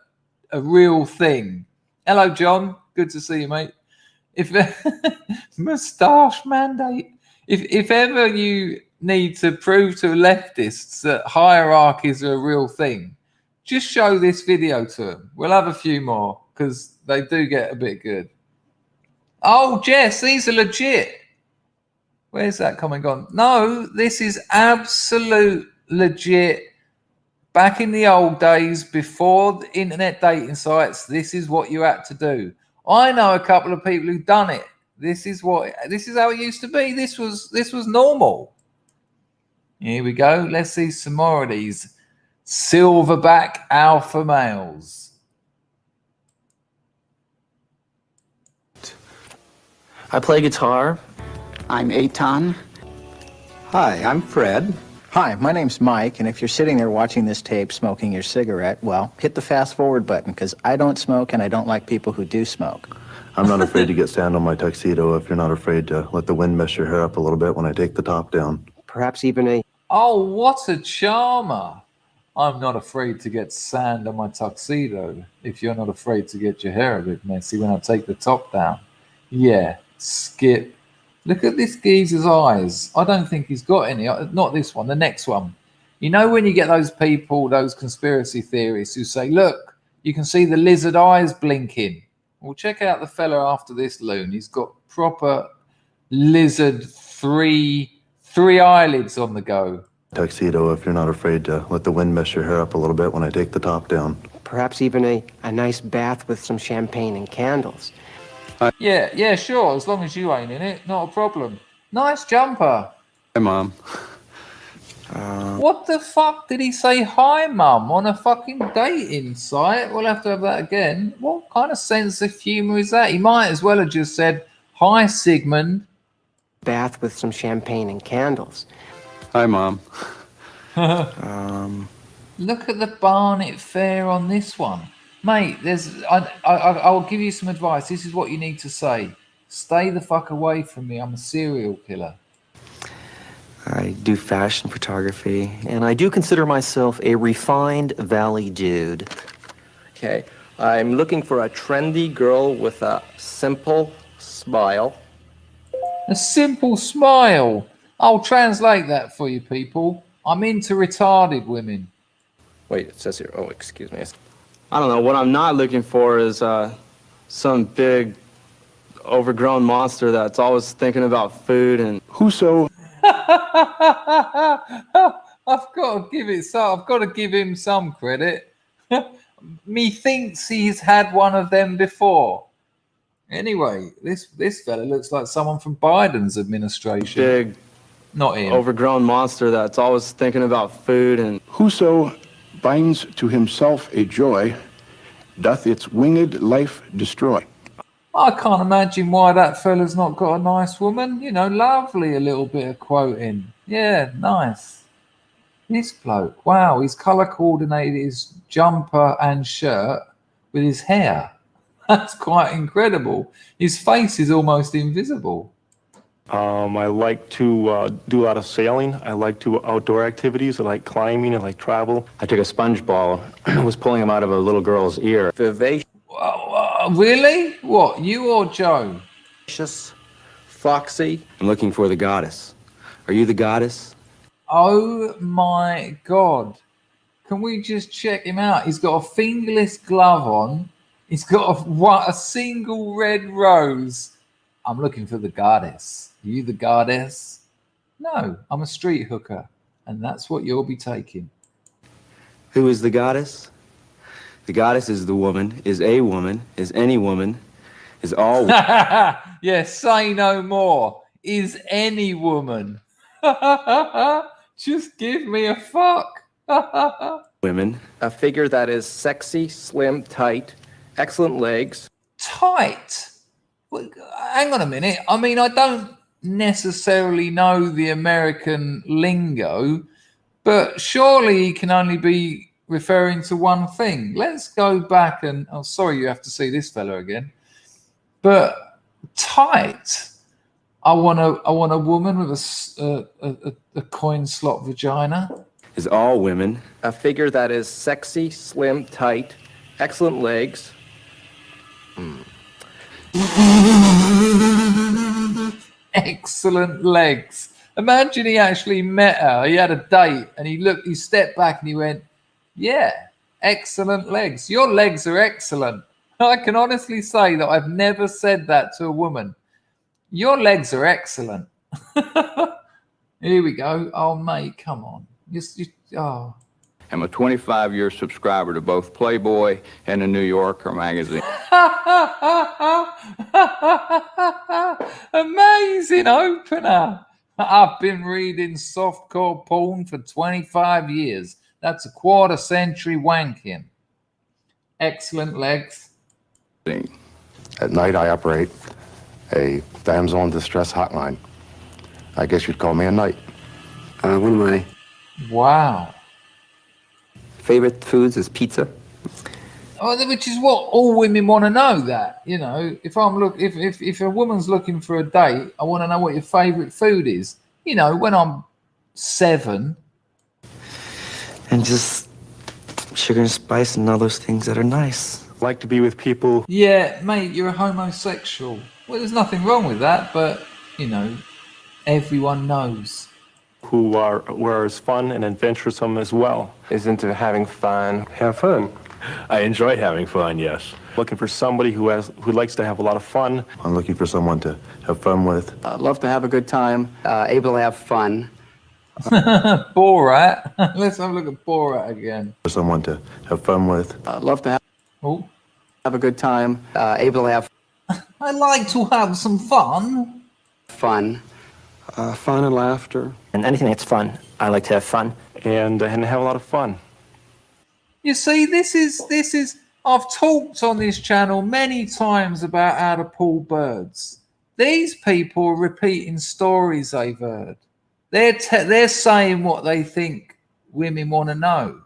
real thing. Hello, John. Good to see you, mate. If moustache mandate. If ever you need to prove to leftists that hierarchies are a real thing, just show this video to them. We'll have a few more because they do get a bit good. Oh, Jess, these are legit. Where's that comment gone? No, this is absolute legit. Back in the old days, before the internet dating sites, this is what you had to do. I know a couple of people who've done it. This is how it used to be. This was normal. Here we go. Let's see some more of these silverback alpha males. I play guitar. I'm Eitan. Hi, I'm Fred. Hi, my name's Mike, and if you're sitting there watching this tape smoking your cigarette, well, hit the fast forward button, because I don't smoke and I don't like people who do smoke. I'm not afraid to get sand on my tuxedo if you're not afraid to let the wind mess your hair up a little bit when I take the top down. Perhaps even a... Oh, what a charmer. I'm not afraid to get sand on my tuxedo if you're not afraid to get your hair a bit messy when I take the top down. Yeah, skip. Look at this geezer's eyes. I don't think he's got any. Not this one, the next one. You know when you get those people, those conspiracy theorists who say, look, you can see the lizard eyes blinking. Well, check out the fella after this loon. He's got proper lizard three eyelids on the go. Tuxedo if you're not afraid to let the wind mess your hair up a little bit when I take the top down. Perhaps even a nice bath with some champagne and candles. Yeah, sure. As long as you ain't in it, not a problem. Nice jumper. Hi, Mom. What the fuck did he say hi, mum, on a fucking dating site? We'll have to have that again. What kind of sense of humour is that? He might as well have just said, hi, Sigmund. Bath with some champagne and candles. Hi, Mom. Look at the Barnet Fair on this one. Mate, I'll give you some advice. This is what you need to say. Stay the fuck away from me. I'm a serial killer. I do fashion photography, and I do consider myself a refined valley dude. Okay. I'm looking for a trendy girl with a simple smile. A simple smile. I'll translate that for you people. I'm into retarded women. Wait, it says here. Oh, excuse me. I don't know. What I'm not looking for is some big, overgrown monster that's always thinking about food and... Whoso... I've got to give him some credit. Methinks he's had one of them before. Anyway, this fella looks like someone from Biden's administration. Big, not him. overgrown monster that's always thinking about food and... Whoso binds to himself a joy, doth its winged life destroy. I can't imagine why that fella's not got a nice woman. You know, lovely, a little bit of quoting. Yeah, nice. This bloke, wow, he's colour coordinated his jumper and shirt with his hair. That's quite incredible. His face is almost invisible. I like to do a lot of sailing. I like to outdoor activities. I like climbing. I like travel. I took a sponge ball, was pulling him out of a little girl's ear. Vivacious. Really? What, you or Joe? Foxy. I'm looking for the goddess. Are you the goddess? Oh my God. Can we just check him out? He's got a fingerless glove on. He's got a single red rose. I'm looking for the goddess. Are you the goddess? No, I'm a street hooker. And that's what you'll be taking. Who is the goddess? The goddess is the woman, is a woman, is any woman, is all women. Yeah, say no more. Is any woman. Just give me a fuck. Women. A figure that is sexy, slim, tight, excellent legs. Tight? Well, hang on a minute. I mean, I don't necessarily know the American lingo, but surely he can only be referring to one thing. Let's go back and... Oh, sorry, you have to see this fella again. But Tight. I want a woman with a coin slot vagina. Is all women. A figure that is sexy, slim, tight, excellent legs. Excellent legs. Imagine he actually met her. He had a date, and he stepped back, and he went, "Yeah, excellent legs. Your legs are excellent." I can honestly say that I've never said that to a woman. Your legs are excellent. Here we go. Oh, mate, come on. Oh. I'm a 25-year subscriber to both Playboy and the New Yorker magazine. Amazing opener. I've been reading softcore porn for 25 years. That's a quarter century wanking. Excellent legs. At night, I operate a damsel in distress hotline. I guess you'd call me a knight. One of my Wow. favorite foods is pizza. Oh, which is what all women want to know. That, you know, if a woman's looking for a date, I want to know what your favorite food is. You know, when I'm 7. And just sugar and spice and all those things that are nice. Like to be with people. Yeah, mate, you're a homosexual. Well, there's nothing wrong with that, but you know, everyone knows. Who are as fun and adventuresome as well. Is into having fun. Have fun. I enjoy having fun, yes. Looking for somebody who likes to have a lot of fun. I'm looking for someone to have fun with. Love to have a good time. Able to have fun. Borat. Let's have a look at Borat again. For someone to have fun with. Love to have a good time. Able to have I like to have some fun. fun. Fun and laughter. And anything that's fun, I like to have fun. And have a lot of fun. You see, this is I've talked on this channel many times about how to pull birds. These people are repeating stories they've heard. They're saying what they think women want to know.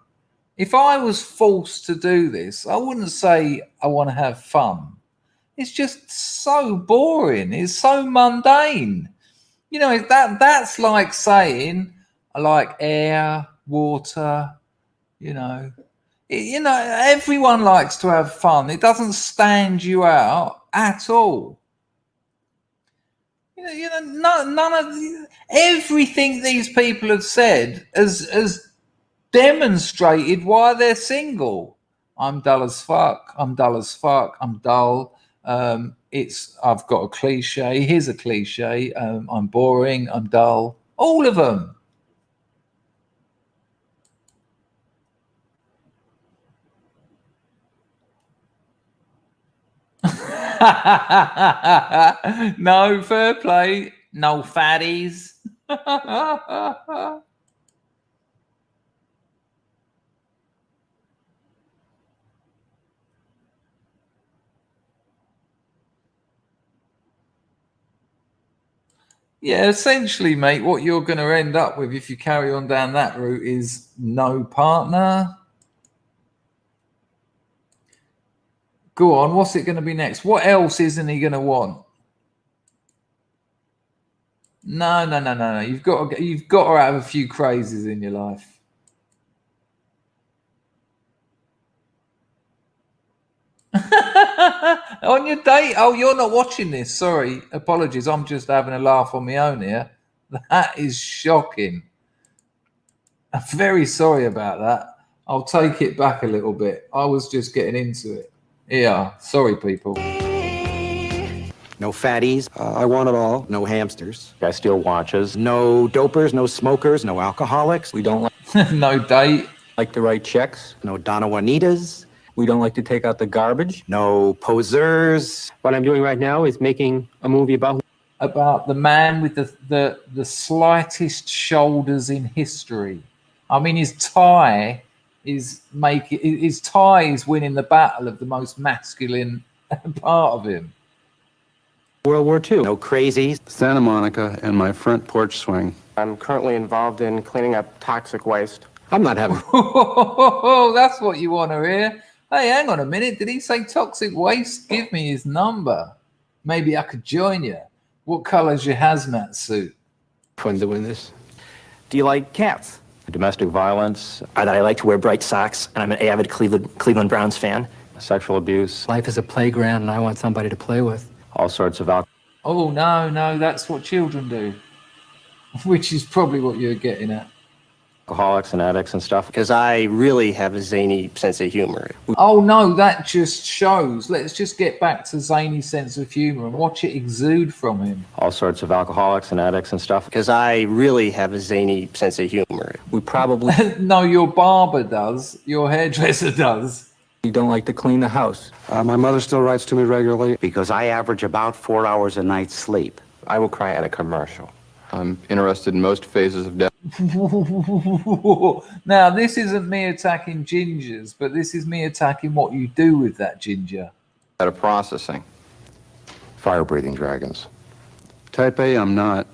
If I was forced to do this, I wouldn't say I want to have fun. It's just so boring. It's so mundane. You know, that's like saying I like air, water, you know. Everyone likes to have fun. It doesn't stand you out at all. None of everything these people have said has demonstrated why they're single. I'm dull as fuck. I'm dull as fuck. I'm dull. I've got a cliche. Here's a cliche. I'm boring. I'm dull. All of them. No fair play. No fatties. Yeah, essentially, mate, what you're going to end up with if you carry on down that route is no partner. Go on, what's it going to be next? What else isn't he going to want? No. You've got to have a few crazes in your life. On your date? Oh, you're not watching this. Sorry. Apologies. I'm just having a laugh on my own here. That is shocking. I'm very sorry about that. I'll take it back a little bit. I was just getting into it. Yeah. Sorry, people. No fatties. I want it all. No hamsters. I steal watches. No dopers, no smokers, no alcoholics. We don't like, No date. like to write checks. No Donna Juanitas. We don't like to take out the garbage. No posers. What I'm doing right now is making a movie about the man with the slightest shoulders in history. I mean, his tie is winning the battle of the most masculine part of him. World War II. No crazies. Santa Monica and my front porch swing. I'm currently involved in cleaning up toxic waste. I'm not having. That's what you want to hear. Hey, hang on a minute. Did he say toxic waste? Give me his number. Maybe I could join you. What color's your hazmat suit? Fun doing this. Do you like cats? Domestic violence, I like to wear bright socks, and I'm an avid Cleveland Browns fan. sexual abuse, Life is a playground, and I want somebody to play with. all sorts of alcohol. Oh, no, that's what children do. Which is probably what you're getting at. Alcoholics and addicts and stuff. Because I really have a zany sense of humor. Oh, no, that just shows. Let's just get back to Zane's sense of humor and watch it exude from him. All sorts of alcoholics and addicts and stuff. Because I really have a zany sense of humor. We probably No, your barber does. Your hairdresser does. You don't like to clean the house. My mother still writes to me regularly. Because I average about 4 hours a night sleep. I will cry at a commercial. I'm interested in most phases of death. Now, this isn't me attacking gingers, but this is me attacking what you do with that ginger. At a processing. Fire-breathing dragons. Type A, I'm not.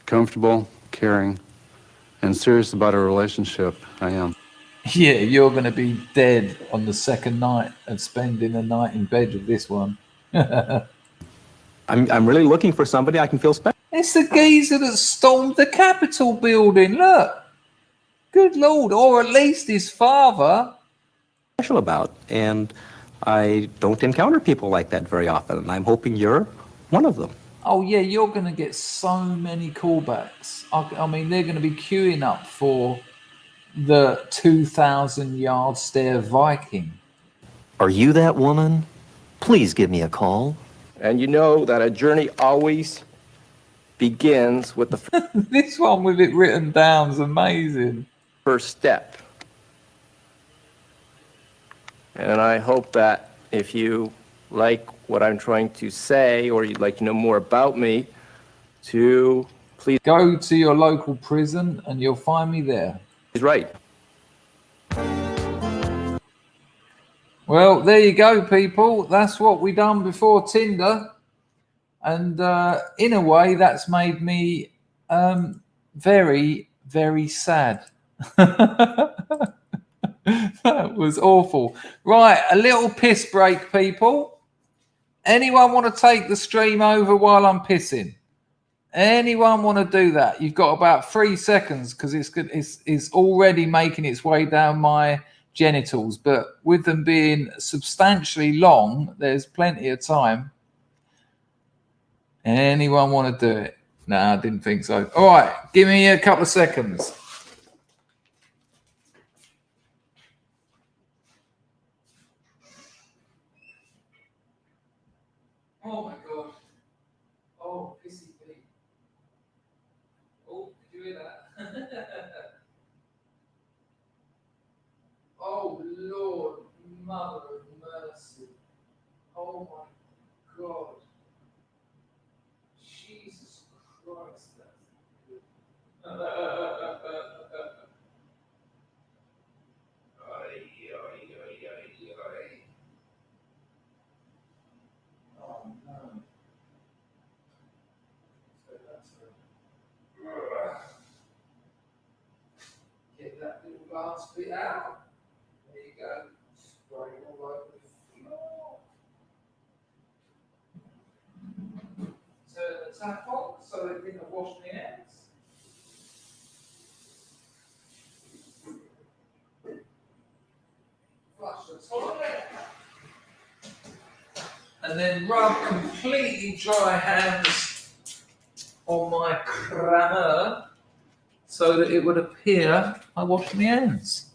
Comfortable, caring, and serious about a relationship, I am. Yeah, you're going to be dead on the second night of spending a night in bed with this one. I'm really looking for somebody I can feel special. It's the geezer that stormed the Capitol building. Look. Good Lord. Or at least his father. About, and I don't encounter people like that very often, and I'm hoping you're one of them. Oh, yeah, you're going to get so many callbacks. I mean, they're going to be queuing up for the 2,000-yard stare Viking. Are you that woman? Please give me a call. And you know that a journey always begins with the This one with it written down is amazing. first step. And I hope that if you like what I'm trying to say, or you'd like to know more about me, to please go to your local prison and you'll find me there. He's right. Well, there you go, people. That's what we done before Tinder. And in a way, that's made me very, very sad. That was awful. Right, a little piss break, people. Anyone want to take the stream over while I'm pissing? Anyone want to do that? You've got about 3 seconds because it's already making its way down my genitals. But with them being substantially long, there's plenty of time. Anyone want to do it? No, I didn't think so. All right, give me a couple of seconds. Oh my God. Oh, pissy feet. Oh, did you hear that? Oh, Lord, Mother of Mercy. Oh my God. Jesus Christ, that's good. Oh no. So that's get that little glass bit out. There you go. Spray it all over the floor. Turn the tap on so it didn't wash my hands. Flush the toilet. And then rub completely dry hands on my cramer so that it would appear I washed my hands.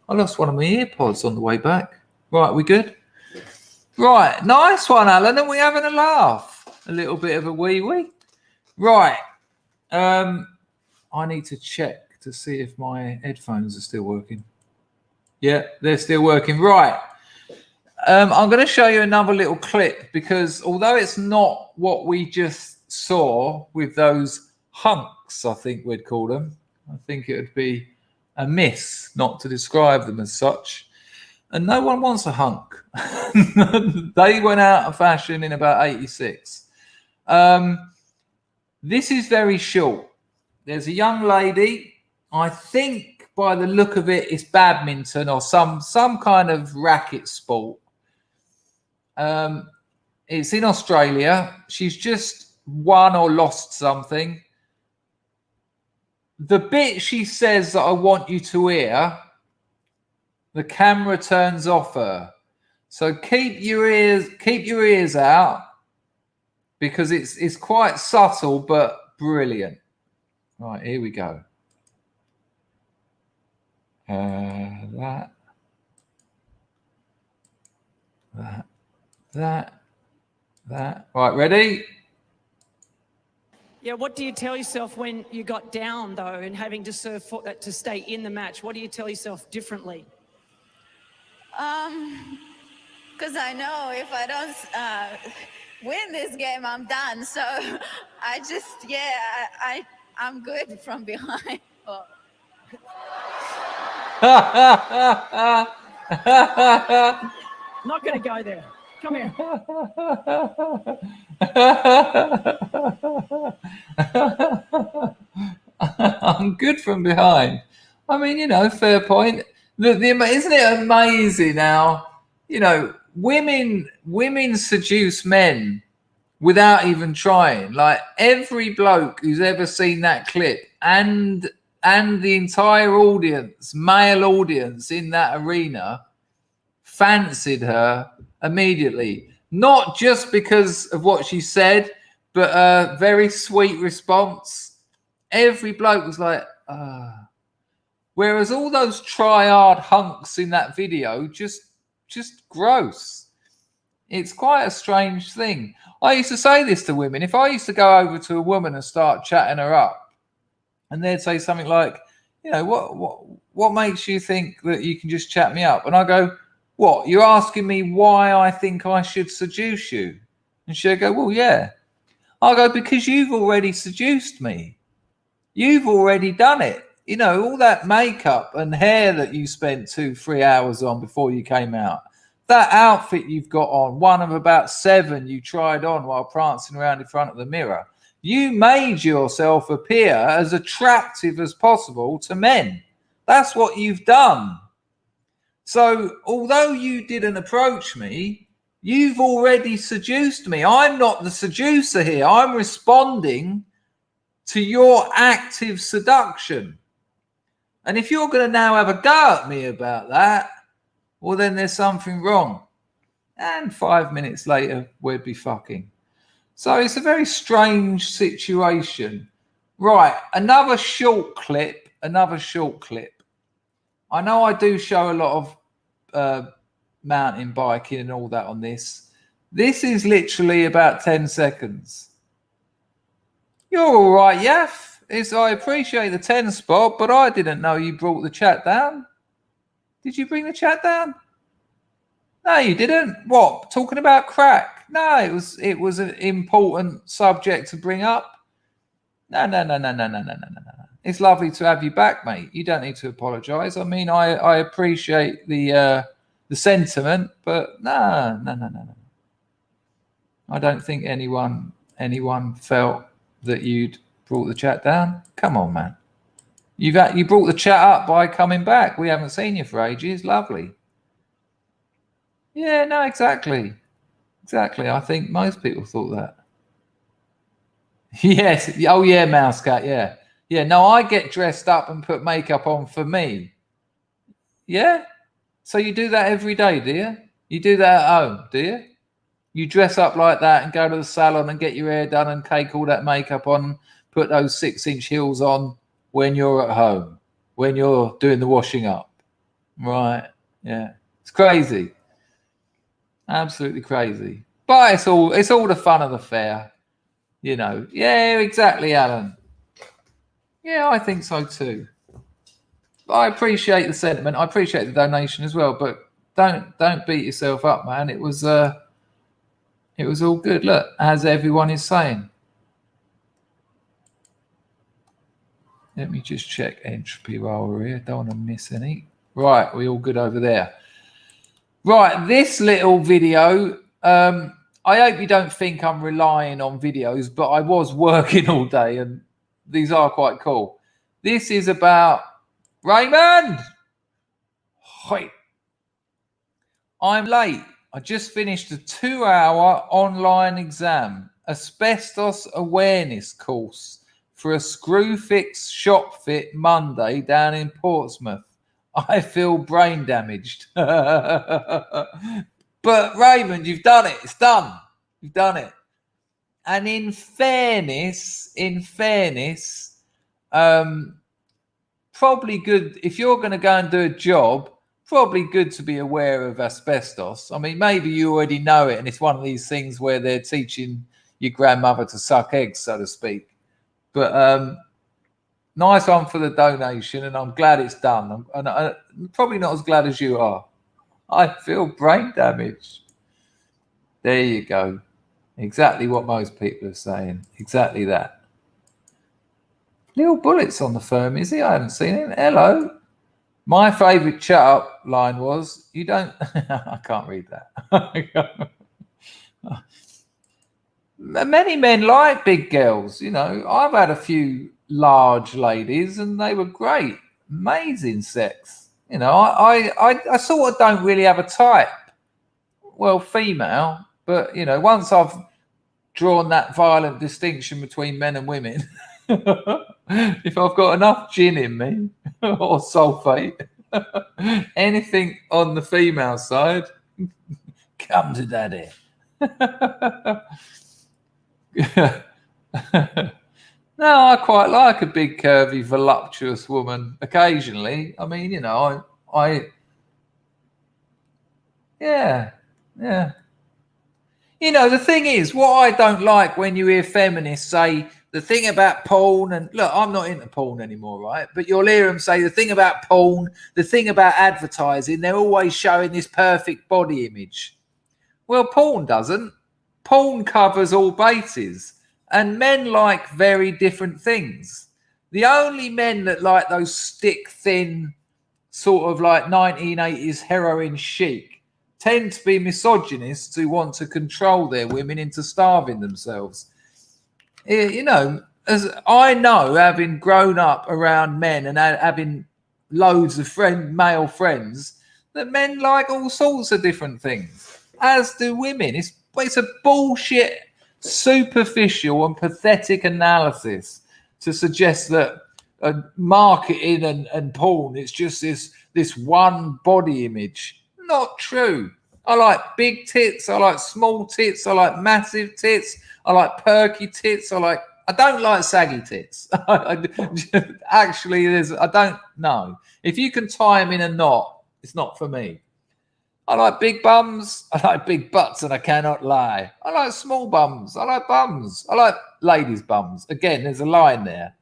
I lost one of my earpods on the way back. Right, we good? Right, nice one, Alan. Are we having a laugh? A little bit of a wee-wee. Right. I need to check to see if my headphones are still working. Yeah, they're still working. Right. I'm going to show you another little clip because although it's not what we just saw with those hunks, I think we'd call them. I think it would be a miss not to describe them as such. And no one wants a hunk. They went out of fashion in about 86. This is very short. There's a young lady, I think by the look of it, it's badminton or some kind of racket sport. It's in Australia. She's just won or lost something. The bit she says that I want you to hear, the camera turns off her. So keep your ears out, because it's quite subtle but brilliant. Right, here we go. That. Right, ready? Yeah, what do you tell yourself when you got down, though, and having to serve to stay in the match? What do you tell yourself differently? Because I know if I don't win this game, I'm done. So I just, I'm good from behind. Well, Not going to go there. Come here. I'm good from behind. I mean, you know, fair point. Isn't it amazing now? You know, women seduce men without even trying. Like every bloke who's ever seen that clip and the entire audience, male audience in that arena, fancied her immediately. Not just because of what she said, but a very sweet response. Every bloke was like, whereas all those try-hard hunks in that video, just gross. It's quite a strange thing. I used to say this to women. If I used to go over to a woman and start chatting her up, and they'd say something like, you know, what makes you think that you can just chat me up? And I go, what? You're asking me why I think I should seduce you? And she'll go, well, yeah. I'll go, because you've already seduced me. You've already done it. You know, all that makeup and hair that you spent 2-3 hours on before you came out. That outfit you've got on, one of about 7 you tried on while prancing around in front of the mirror. You made yourself appear as attractive as possible to men. That's what you've done. So although you didn't approach me, you've already seduced me. I'm not the seducer here. I'm responding to your active seduction. And if you're going to now have a go at me about that, well, then there's something wrong. And 5 minutes later, we'd be fucking. So it's a very strange situation. Right, another short clip. I know I do show a lot of mountain biking and all that on this. This is literally about 10 seconds. You're all right, Yaff. I appreciate the 10 spot, but I didn't know you brought the chat down. Did you bring the chat down? No, you didn't. What? Talking about crack? No, it was an important subject to bring up. No. It's lovely to have you back, mate. You don't need to apologise. I mean, I appreciate the sentiment, but no. I don't think anyone felt that you'd brought the chat down. Come on, man. You brought the chat up by coming back. We haven't seen you for ages. Lovely. Yeah, no, exactly. I think most people thought that. Yes. Oh, yeah, Mousecat. Yeah. Yeah. No, I get dressed up and put makeup on for me. Yeah. So you do that every day, do you? You do that at home, do you? You dress up like that and go to the salon and get your hair done and take all that makeup on, put those 6-inch heels on when you're at home, when you're doing the washing up. Right. Yeah. It's crazy. Absolutely crazy. But it's all the fun of the fair. You know. Yeah, exactly, Alan. Yeah, I think so too. I appreciate the sentiment. I appreciate the donation as well, but don't beat yourself up, man. It was all good. Look, as everyone is saying. Let me just check entropy while we're here. Don't want to miss any. Right, we all good over there. Right, this little video. I hope you don't think I'm relying on videos, but I was working all day, and these are quite cool. This is about Raymond. Hi. I'm late. I just finished a 2-hour online exam, asbestos awareness course for a Screwfix shop fit Monday down in Portsmouth. I feel brain damaged. But Raymond, you've done it. It's done. You've done it. And in fairness, probably good if you're going to go and do a job. Probably good to be aware of asbestos. I mean, maybe you already know it, and it's one of these things where they're teaching your grandmother to suck eggs, so to speak. But nice one for the donation, and I'm glad it's done. I'm probably not as glad as you are. I feel brain damaged. There you go. Exactly what most people are saying. Exactly that. Little Bullet's on the phone, is he? I haven't seen him. Hello. My favourite chat up line was, you don't... I can't read that. Many men like big girls. You know, I've had a few large ladies and they were great. Amazing sex. You know, I sort of don't really have a type. Well, female. But, you know, once I've drawn that violent distinction between men and women... if I've got enough gin in me or sulfate, anything on the female side, come to daddy. No, I quite like a big, curvy, voluptuous woman occasionally. I mean, you know, yeah. You know, the thing is, what I don't like when you hear feminists say the thing about porn, and look, I'm not into porn anymore, right? But you'll hear them say the thing about porn, the thing about advertising, they're always showing this perfect body image. Well, porn doesn't. Porn covers all bases, and men like very different things. The only men that like those stick-thin, sort of like 1980s heroin chic, tend to be misogynists who want to control their women into starving themselves. You know, as I know, having grown up around men and having loads of male friends, that men like all sorts of different things, as do women. It's a bullshit, superficial and pathetic analysis to suggest that marketing and porn, it's just this one body image. Not true. I like big tits. I like small tits. I like massive tits. I like perky tits. I don't like saggy tits. Actually, I don't know. If you can tie them in a knot, it's not for me. I like big bums. I like big butts, and I cannot lie. I like small bums. I like bums. I like ladies' bums. Again, there's a line there.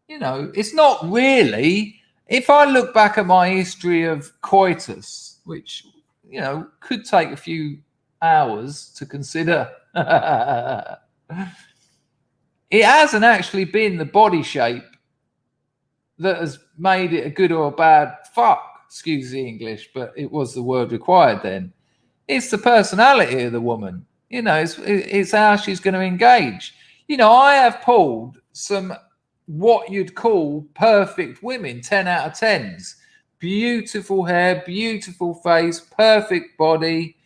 You know, it's not really. If I look back at my history of coitus, which, you know, could take a few hours to consider, it hasn't actually been the body shape that has made it a good or a bad fuck. Excuse the English, but it was the word required then. It's the personality of the woman. You know, it's how she's going to engage. You know, I have pulled some what you'd call perfect women, 10 out of 10s. Beautiful hair, beautiful face, perfect body.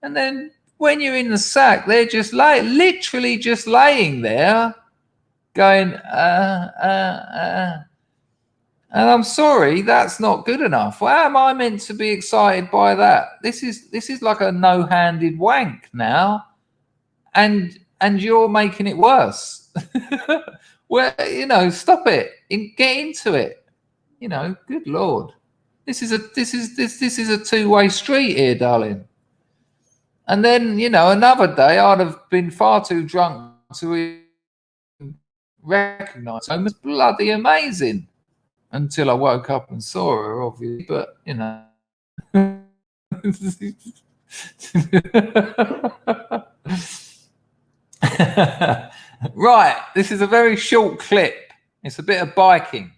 And then when you're in the sack, they're just literally just laying there going, And I'm sorry, that's not good enough. How am I meant to be excited by that? This is like a no-handed wank now. And you're making it worse. Well, you know, stop it. Get into it. You know, good Lord. This is a two-way street here, darling. And then, you know, another day I'd have been far too drunk to recognize her. It was bloody amazing until I woke up and saw her, obviously. But, you know. Right, this is a very short clip. It's a bit of biking.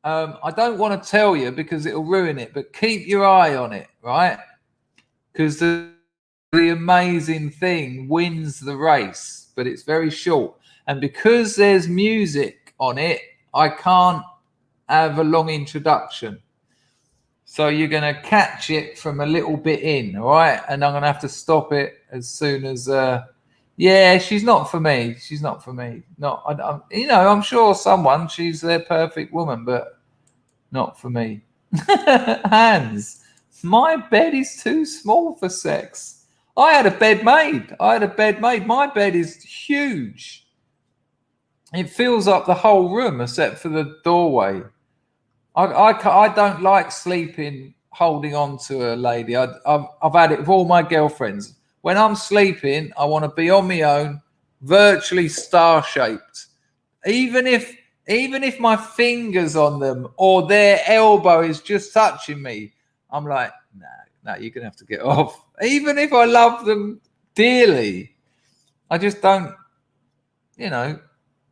I don't want to tell you because it'll ruin it, but keep your eye on it, right? Because the amazing thing wins the race, but it's very short. And because there's music on it, I can't have a long introduction. So you're going to catch it from a little bit in, all right? And I'm going to have to stop it as soon as... yeah, she's not for me. She's not for me. I'm sure someone, she's their perfect woman, but not for me. Hans, my bed is too small for sex. I had a bed made. My bed is huge. It fills up the whole room except for the doorway. I don't like sleeping holding on to a lady. I've had it with all my girlfriends. When I'm sleeping, I want to be on my own, virtually star-shaped. Even if my finger's on them or their elbow is just touching me, I'm like, no, you're going to have to get off. Even if I love them dearly, I just don't,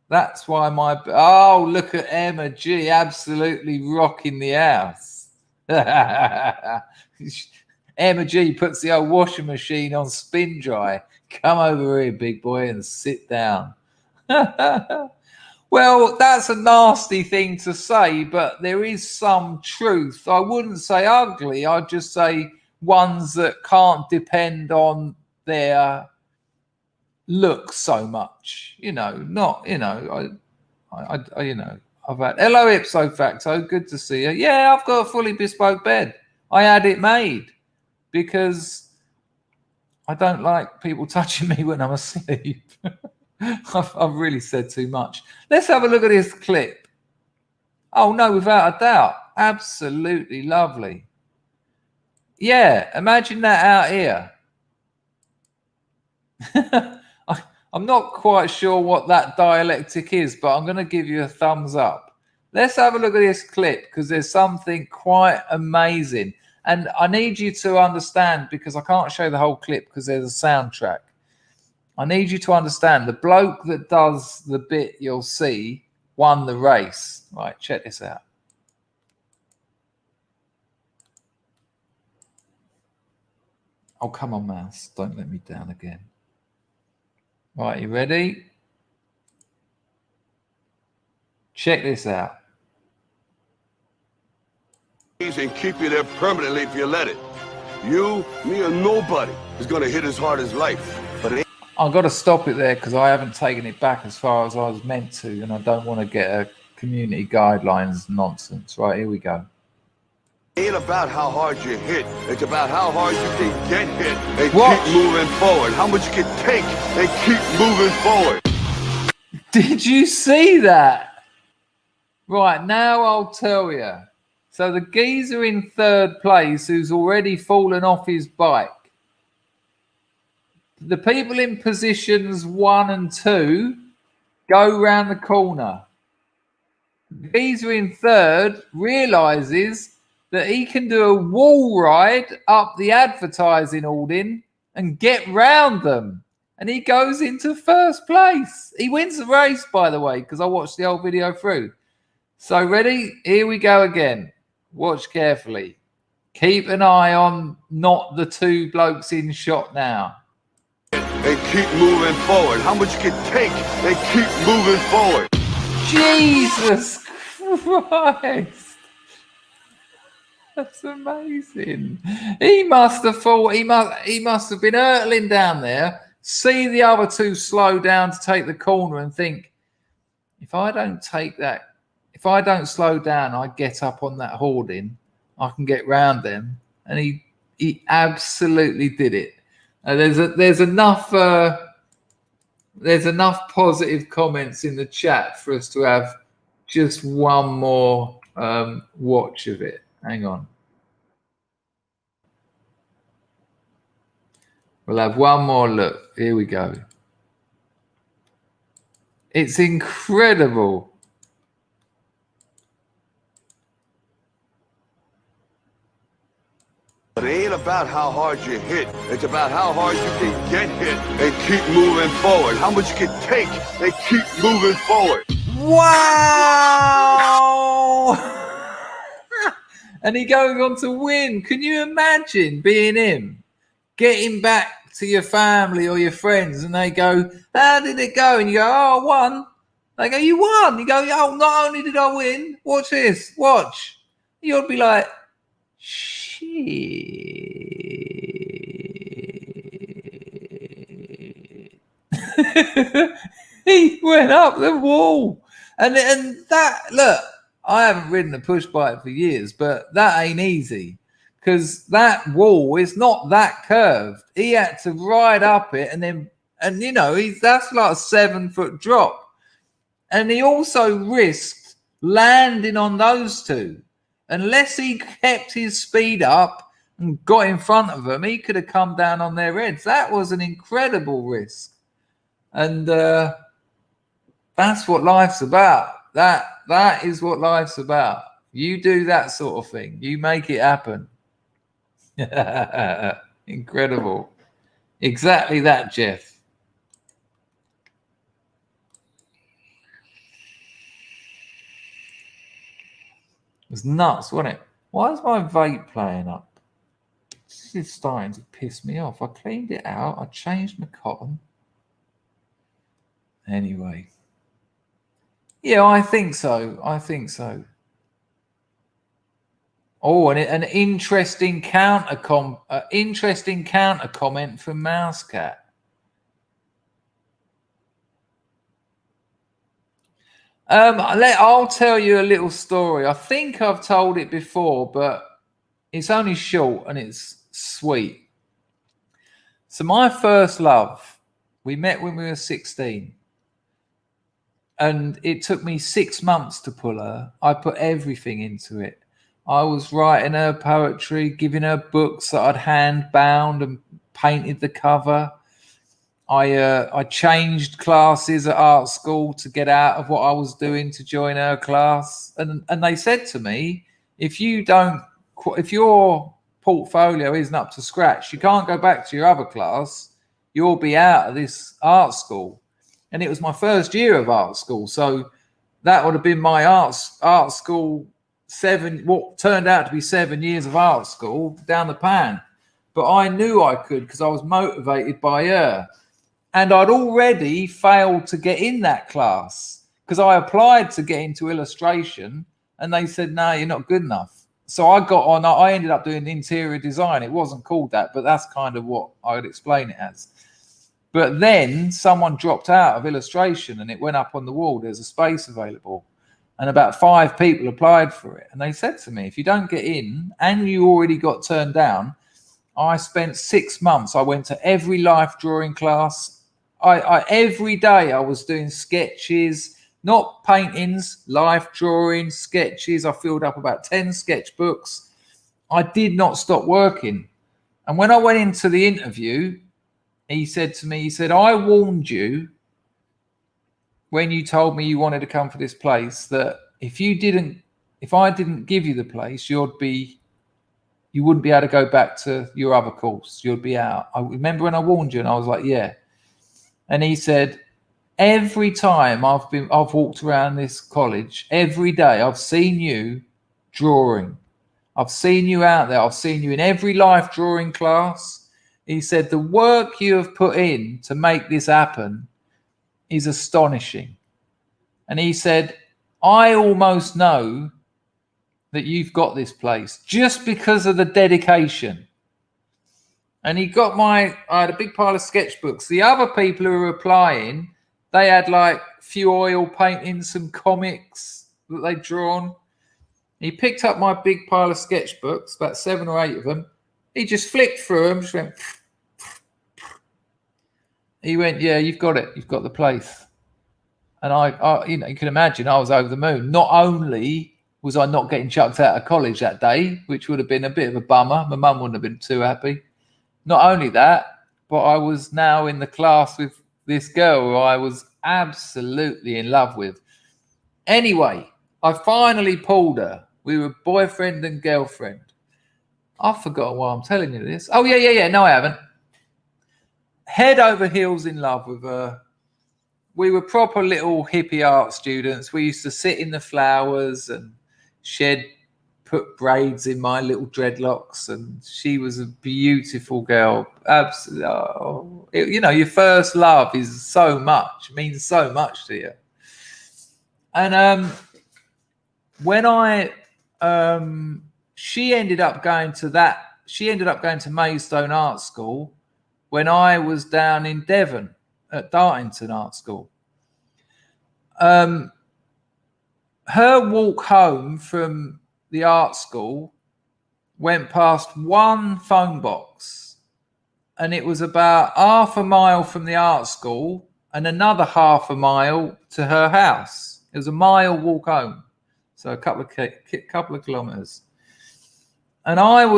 that's why look at Emma G, absolutely rocking the house. Emma G puts the old washing machine on spin dry. Come over here, big boy, and sit down. Well, that's a nasty thing to say, but there is some truth. I wouldn't say ugly. I'd just say ones that can't depend on their look so much. I've had hello ipso facto, good to see you. Yeah, I've got a fully bespoke bed. I had it made because I don't like people touching me when I'm asleep. I've really said too much. Let's have a look at this clip. Oh no, without a doubt, absolutely lovely. Yeah, imagine that out here. I'm not quite sure what that dialectic is, but I'm going to give you a thumbs up. Let's have a look at this clip because there's something quite amazing. And I need you to understand, because I can't show the whole clip because there's a soundtrack. I need you to understand the bloke that does the bit you'll see won the race. Right, check this out. Oh, come on, mouse. Don't let me down again. Right, you ready? Check this out. And keep you there permanently if you let it. You, me, or nobody is going to hit as hard as life. But it ain't. I've got to stop it there because I haven't taken it back as far as I was meant to, and I don't want to get a community guidelines nonsense. Right, here we go. It ain't about how hard you hit. It's about how hard you can get hit and keep moving forward. How much you can take and keep moving forward. Did you see that? Right, now I'll tell you. So the geezer in third place who's already fallen off his bike. The people in positions 1 and 2 go round the corner. The geezer in third realizes that he can do a wall ride up the advertising hoarding and get round them. And he goes into first place. He wins the race, by the way, because I watched the whole video through. So ready? Here we go again. Watch carefully. Keep an eye on not the two blokes in shot now. And keep moving forward. How much you can take and keep moving forward. Jesus Christ. That's amazing. He must have thought, he must have been hurtling down there, see the other two slow down to take the corner and think, if I don't slow down, I get up on that hoarding, I can get round them. And he absolutely did it. There's enough positive comments in the chat for us to have just one more watch of it. Hang on. We'll have one more look. Here we go. It's incredible. But it ain't about how hard you hit. It's about how hard you can get hit and keep moving forward. How much you can take and keep moving forward. Wow! And he going on to win. Can you imagine being him? Getting back to your family or your friends and they go, how did it go? And you go, oh, I won. They go, you won. You go, oh, not only did I win, watch this, watch. You'll be like, He went up the wall. And that, look, I haven't ridden a push bike for years, but that ain't easy because that wall is not that curved. He had to ride up it and you know, that's like a 7-foot drop. And he also risked landing on those two. Unless he kept his speed up and got in front of them, he could have come down on their heads. That was an incredible risk. And that's what life's about. That is what life's about. You do that sort of thing. You make it happen. Incredible. Exactly that, Jeff. It was nuts, wasn't it? Why is my vape playing up? This is starting to piss me off. I cleaned it out. I changed my cotton. Anyway. Yeah, I think so. I think so. Oh, and an interesting counter comment from Mousecat. I'll tell you a little story. I think I've told it before, but it's only short and it's sweet. So my first love, we met when we were 16. And it took me 6 months to pull her. I put everything into it. I was writing her poetry, giving her books that I'd hand bound and painted the cover. I changed classes at art school to get out of what I was doing to join her class. And they said to me, if your portfolio isn't up to scratch, you can't go back to your other class. You'll be out of this art school. And it was my first year of art school. So that would have been my art school what turned out to be 7 years of art school down the pan. But I knew I could because I was motivated by her. And I'd already failed to get in that class because I applied to get into illustration and they said, no, you're not good enough. So I got on, I ended up doing interior design. It wasn't called that, but that's kind of what I would explain it as. But then someone dropped out of illustration and it went up on the wall. There's a space available. And about 5 people applied for it. And they said to me, if you don't get in and you already got turned down, I spent 6 months. I went to every life drawing class. Every day I was doing sketches, not paintings, life drawing, sketches. I filled up about 10 sketchbooks. I did not stop working. And when I went into the interview, he said to me, I warned you when you told me you wanted to come for this place that if I didn't give you the place, you wouldn't be able to go back to your other course. You'd be out. I remember when I warned you, and I was like, yeah. And he said, every time I've walked around this college, every day I've seen you drawing. I've seen you out there. I've seen you in every life drawing class. He said, the work you have put in to make this happen is astonishing. And he said, I almost know that you've got this place just because of the dedication. And he got I had a big pile of sketchbooks. The other people who were applying, they had like a few oil paintings, some comics that they'd drawn. He picked up my big pile of sketchbooks, about 7 or 8 of them. He just flicked through them, just went. He went, yeah, you've got it. You've got the place. And I you can imagine I was over the moon. Not only was I not getting chucked out of college that day, which would have been a bit of a bummer. My mum wouldn't have been too happy. Not only that, but I was now in the class with this girl who I was absolutely in love with. Anyway, I finally pulled her. We were boyfriend and girlfriend. I've forgotten why I'm telling you this. Oh, yeah. No, I haven't. Head over heels in love with her. We were proper little hippie art students. We used to sit in the flowers and put braids in my little dreadlocks. And she was a beautiful girl. Absolutely. Your first love is so much. It means so much to you. And when I she ended up going to Maidstone Art School when I was down in Devon at Dartington Art School. Her walk home from the art school went past one phone box, and it was about half a mile from the art school and another half a mile to her house. It was a mile walk home, so a couple of kilometers. And it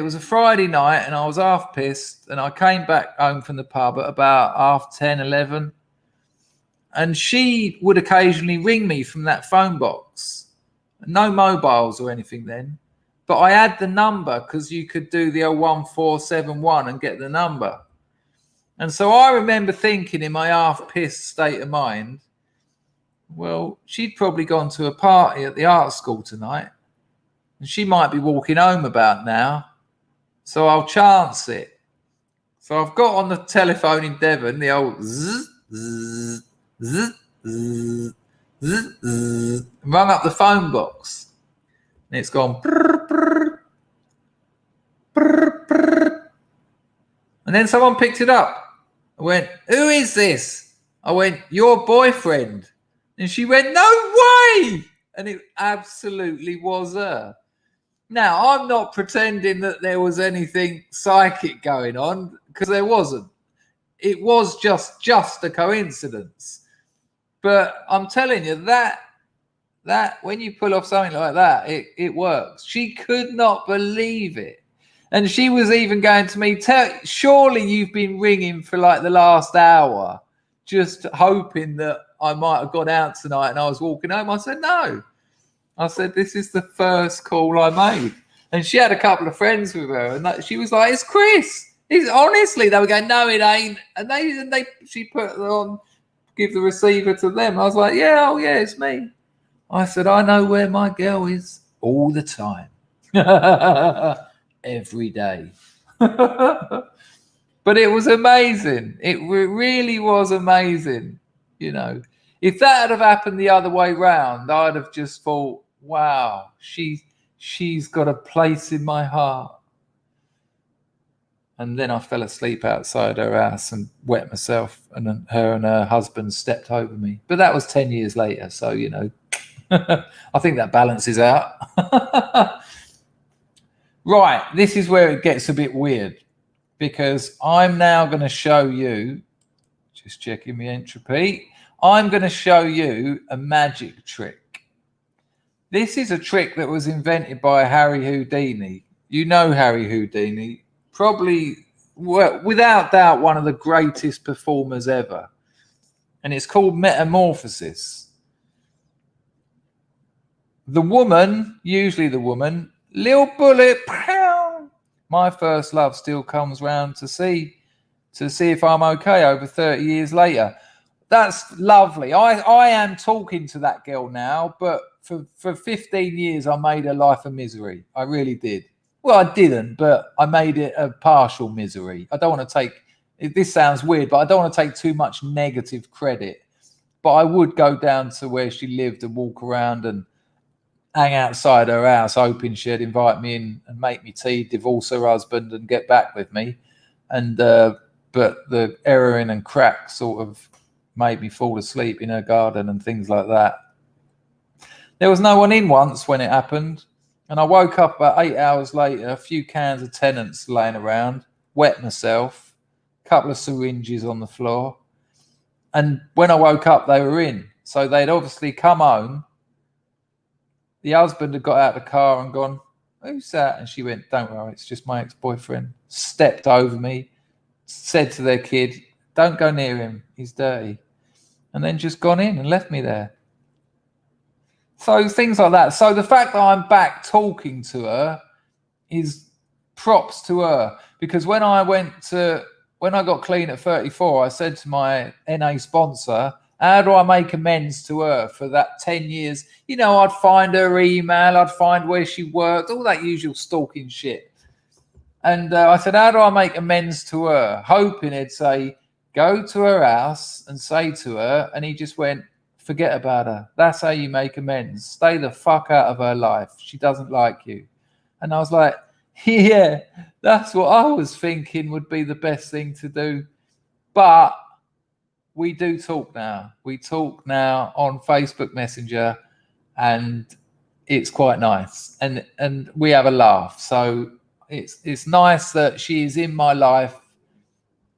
was a Friday night, and I was half pissed, and I came back home from the pub at about 10:30, 11. And she would occasionally ring me from that phone box. No mobiles or anything then. But I had the number because you could do the 01471 and get the number. And so I remember thinking in my half-pissed state of mind, well, she'd probably gone to a party at the art school tonight. And she might be walking home about now. So I'll chance it. So I've got on the telephone in Devon, the old zzz, zzz, zzz, zzz, zzz, zzz, rung up the phone box. And it's gone brr, brr, brr, brr. And then someone picked it up. I went, who is this? I went, your boyfriend. And she went, no way. And it absolutely was her. Now, I'm not pretending that there was anything psychic going on, because there wasn't. It was just a coincidence. But I'm telling you that when you pull off something like that, it works. She could not believe it. And she was even going to me, surely you've been ringing for like the last hour, just hoping that I might have gone out tonight and I was walking home. I said, no. I said, this is the first call I made. And she had a couple of friends with her, and she was like, it's Chris. Honestly, they were going, no, it ain't. And she put it on, give the receiver to them. I was like, yeah, oh yeah, it's me. I said, I know where my girl is all the time. Every day. But it was amazing. It really was amazing. You know, if that had have happened the other way round, I'd have just thought, wow, she's got a place in my heart. And then I fell asleep outside her house and wet myself, and then her and her husband stepped over me. But that was 10 years later, so, you know, I think that balances out. Right, this is where it gets a bit weird, because I'm now going to show you, just checking my entropy, I'm going to show you a magic trick. This is a trick that was invented by Harry Houdini. You know Harry Houdini, probably, well, without doubt, one of the greatest performers ever. And it's called metamorphosis. The woman, usually the woman, little bullet, pow, my first love still comes round to see if I'm okay over 30 years later. That's lovely. I am talking to that girl now, but for 15 years, I made her life a misery. I really did. Well, I didn't, but I made it a partial misery. I don't want to take, this sounds weird, but I don't want to take too much negative credit. But I would go down to where she lived and walk around and hang outside her house, hoping she'd invite me in and make me tea, divorce her husband and get back with me. And but the heroin and crack sort of made me fall asleep in her garden and things like that. There was no one in once when it happened. And I woke up about 8 hours later, a few cans of Tennant's laying around, wet myself, a couple of syringes on the floor. And when I woke up, they were in. So they'd obviously come home. The husband had got out of the car and gone, who's that? And she went, don't worry, it's just my ex-boyfriend. Stepped over me, said to their kid, don't go near him, he's dirty. And then just gone in and left me there. So things like that. So the fact that I'm back talking to her is props to her. Because when I got clean at 34, I said to my NA sponsor, how do I make amends to her for that 10 years? You know, I'd find her email, I'd find where she worked, all that usual stalking shit. And I said, how do I make amends to her? Hoping he'd say, go to her house and say to her, and he just went, forget about her. That's how you make amends. Stay the fuck out of her life. She doesn't like you. And I was like, yeah, that's what I was thinking would be the best thing to do. But we do talk now. We talk now on Facebook Messenger, and it's quite nice. And we have a laugh. So it's nice that she is in my life,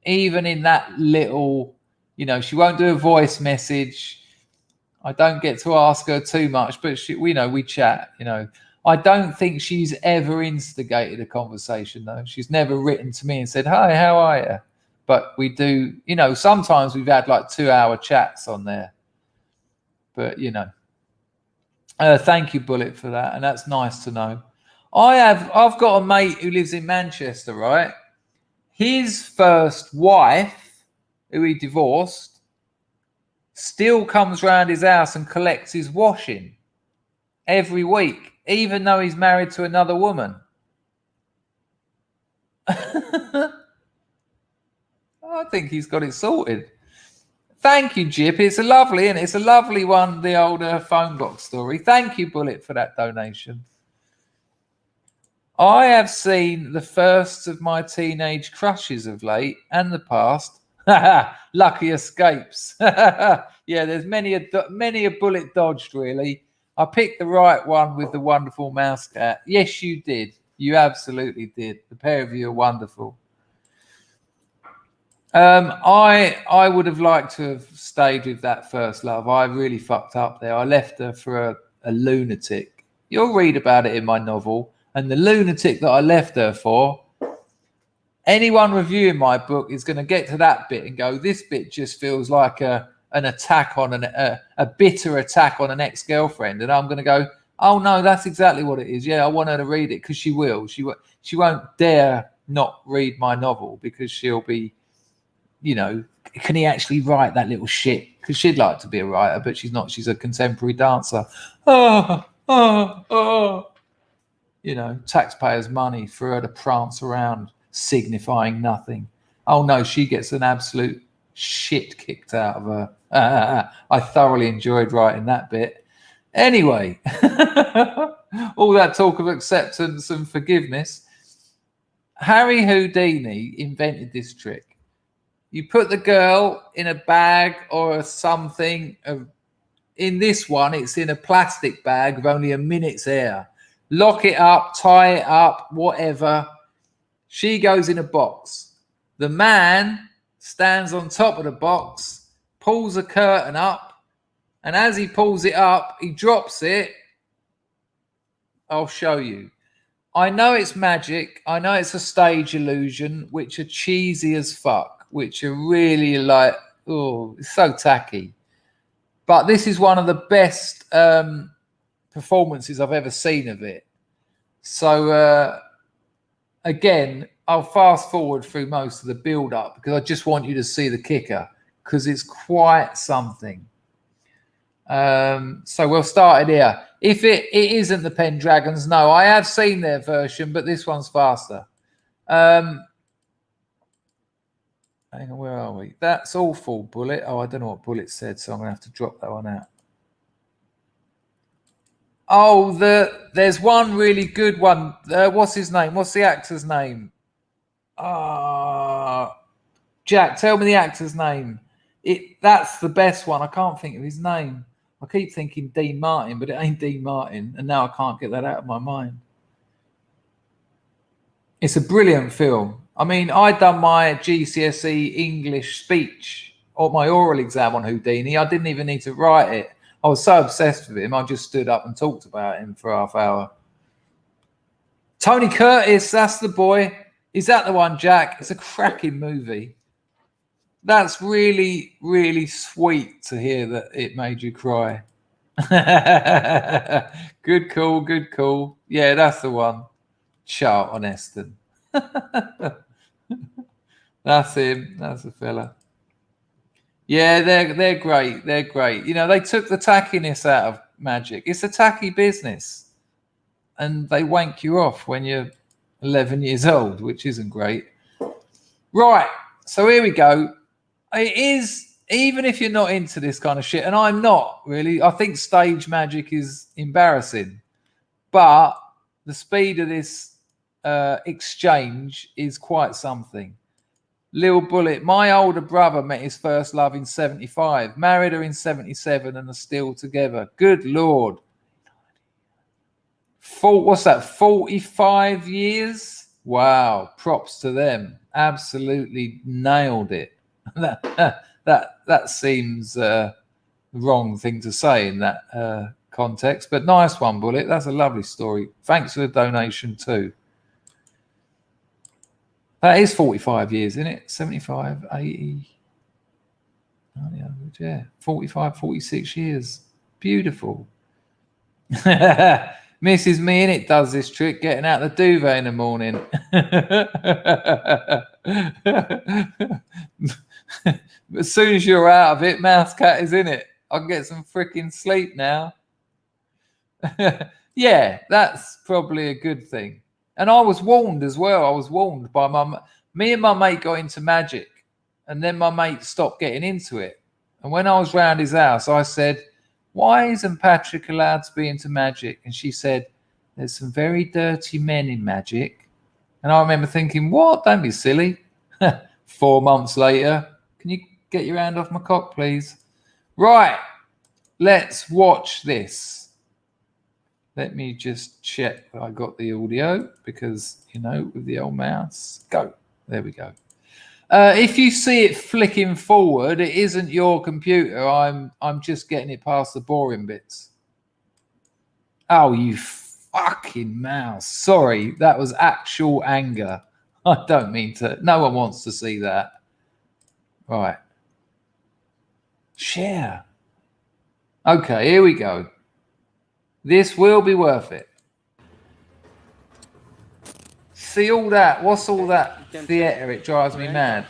even in that little, you know, she won't do a voice message. I don't get to ask her too much, but we chat, you know. I don't think she's ever instigated a conversation, though. She's never written to me and said, hi, how are you? But we do, you know, sometimes we've had like 2-hour chats on there. But, you know, thank you, Bullet, for that. And that's nice to know. I've got a mate who lives in Manchester, right? His first wife, who he divorced, still comes round his house and collects his washing every week, even though he's married to another woman. I think he's got it sorted. Thank you, Jip. It's a lovely, and it's a lovely one, the old phone box story. Thank you, Bullet, for that donation. I have seen the first of my teenage crushes of late and the past. Lucky escapes. Yeah, there's many a bullet dodged, really. I picked the right one with the wonderful mouse cat. Yes, you did. You absolutely did. The pair of you are wonderful. I would have liked to have stayed with that first love. I really fucked up there. I left her for a lunatic. You'll read about it in my novel. And the lunatic that I left her for, anyone reviewing my book is going to get to that bit and go, this bit just feels like an attack on a bitter attack on an ex-girlfriend. And I'm going to go, oh no, that's exactly what it is. Yeah, I want her to read it because she will. She won't dare not read my novel because she'll be, you know, can he actually write that little shit? Because she'd like to be a writer, but she's not. She's a contemporary dancer. You know, taxpayers' money for her to prance around signifying nothing. Oh no, she gets an absolute shit kicked out of her. I thoroughly enjoyed writing that bit. Anyway, all that talk of acceptance and forgiveness. Harry Houdini invented this trick. You put the girl in a bag or something. In this one, it's in a plastic bag with only a minute's air. Lock it up, tie it up, whatever. She goes in a box. The man stands on top of the box, pulls a curtain up, and as he pulls it up, he drops it. I'll show you. I know it's magic. I know it's a stage illusion, which are cheesy as fuck, which are really like, oh, it's so tacky. But this is one of the best performances I've ever seen of it. So again, I'll fast forward through most of the build up because I just want you to see the kicker because it's quite something. So we'll start it here. If it isn't the Pendragons, no, I have seen their version, but this one's faster. Hang on, where are we? That's awful, Bullet. Oh, I don't know what Bullet said, so I'm gonna have to drop that one out. Oh, there's one really good one. What's his name? What's the actor's name? Jack, tell me the actor's name. That's the best one. I can't think of his name. I keep thinking Dean Martin, but it ain't Dean Martin, and now I can't get that out of my mind. It's a brilliant film. I mean, I'd done my GCSE English speech or my oral exam on Houdini. I didn't even need to write it. I was so obsessed with him, I just stood up and talked about him for half hour. Tony Curtis, that's the boy. Is that the one, Jack? It's a cracking movie. That's really, really sweet to hear that it made you cry. Good call, good call. Yeah, that's the one. Charlton Heston. That's him. That's the fella. Yeah, they're great. They're great. You know, they took the tackiness out of magic. It's a tacky business. And they wank you off when you're 11 years old, which isn't great. Right. So here we go. It is, even if you're not into this kind of shit, and I'm not really, I think stage magic is embarrassing. But the speed of this exchange is quite something. Lil Bullet, my older brother met his first love in 75, married her in 77 and are still together. Good Lord. What's that, 45 years? Wow, props to them. Absolutely nailed it. that seems the wrong thing to say in that context, but nice one, Bullet. That's a lovely story. Thanks for the donation too. That is 45 years, isn't it? 75, 80, 90, yeah, 45, 46 years. Beautiful. Mrs. Me in it does this trick, getting out the duvet in the morning. As soon as you're out of it, Mouse Cat is in it. I can get some freaking sleep now. Yeah, that's probably a good thing. And I was warned as well. I was warned by me and my mate got into magic, and then my mate stopped getting into it. And when I was round his house, I said, why isn't Patrick allowed to be into magic? And she said, there's some very dirty men in magic. And I remember thinking, what? Don't be silly. 4 months later, can you get your hand off my cock, please? Right, let's watch this. Let me just check that I got the audio because, you know, with the old mouse. Go. There we go. If you see it flicking forward, it isn't your computer. I'm just getting it past the boring bits. Oh, you fucking mouse. Sorry, that was actual anger. I don't mean to. No one wants to see that. Right. Share. Okay, here we go. This will be worth it. See all that? What's all that theatre? It drives me mad.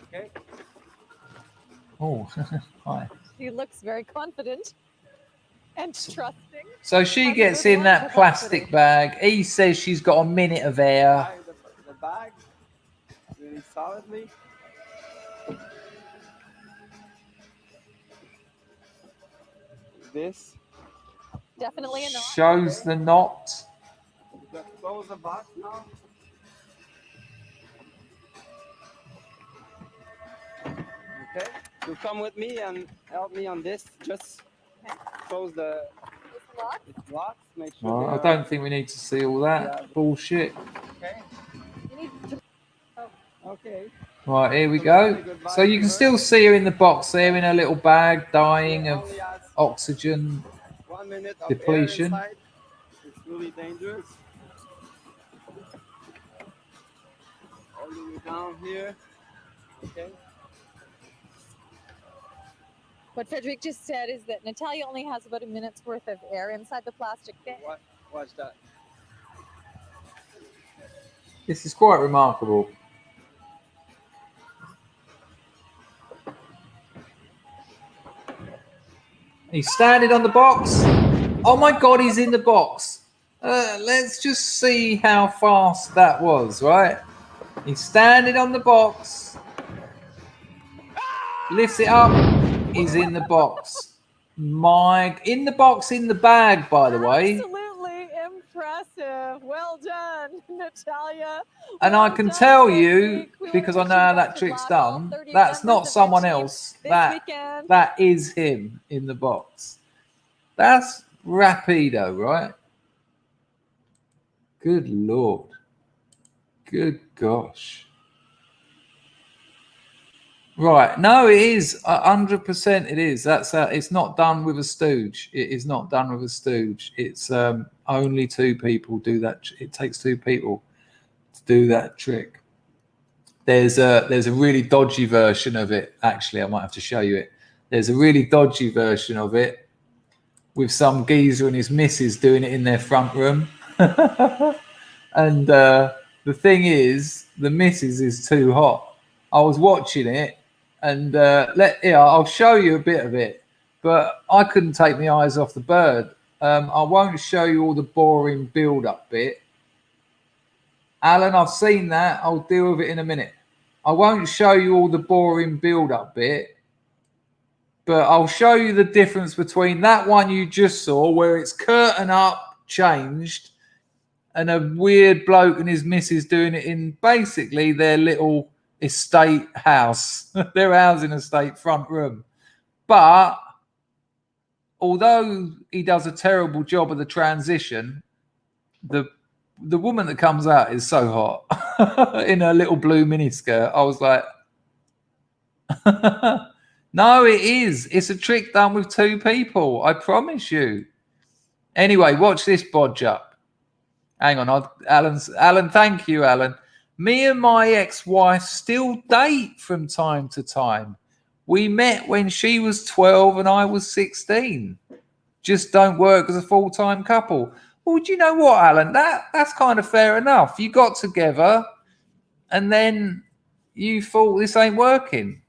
Okay. Oh, hi. She looks very confident and trusting. So she gets in that plastic bag. He says she's got a minute of air. The bag really solidly. This definitely a knot. Shows the knot. Just close the box now. Okay, you come with me and help me on this. Just close the locks. Make sure. Oh, I don't think we need to see all that bullshit. Okay. You need to... Okay. Right, here we go. So you can still see her in the box there in her little bag, dying of oxygen 1 minute of depletion. air inside. It's really dangerous. All the way down here. Okay. What Frederick just said is that Natalia only has about a minute's worth of air inside the plastic bag. Watch that. This is quite remarkable. He's standing on the box. Oh my God, he's in the box. Let's just see how fast that was, right? He's standing on the box. Lifts it up. He's in the box. In the box, in the bag, by the way. Absolutely impressive. Well done, Natalia. And I can tell you, because I know how that trick's done, that's not someone else. That is him in the box. That's rapido, right? Good Lord. Good gosh. Right. No, it is 100%. It is. It's not done with a stooge. It is not done with a stooge. It's only 2 people do that. It takes 2 people to do that trick. There's a really dodgy version of it. Actually, I might have to show you it. There's a really dodgy version of it with some geezer and his missus doing it in their front room. And the thing is, the missus is too hot. I was watching it, and I'll show you a bit of it, but I couldn't take my eyes off the bird. I won't show you all the boring build-up bit. Alan, I've seen that. I'll deal with it in a minute. I won't show you all the boring build-up bit. But I'll show you the difference between that one you just saw, where it's curtain up, changed, and a weird bloke and his missus doing it in basically their little estate house, their housing estate front room. But although he does a terrible job of the transition, the woman that comes out is so hot in her little blue miniskirt. I was like, no, it is. It's a trick done with two people. I promise you. Anyway, watch this bodge up. Hang on, Alan, thank you, Alan. Me and my ex-wife still date from time to time. We met when she was 12 and I was 16. Just don't work as a full-time couple. Well, do you know what, Alan? That's kind of fair enough. You got together and then you thought this ain't working.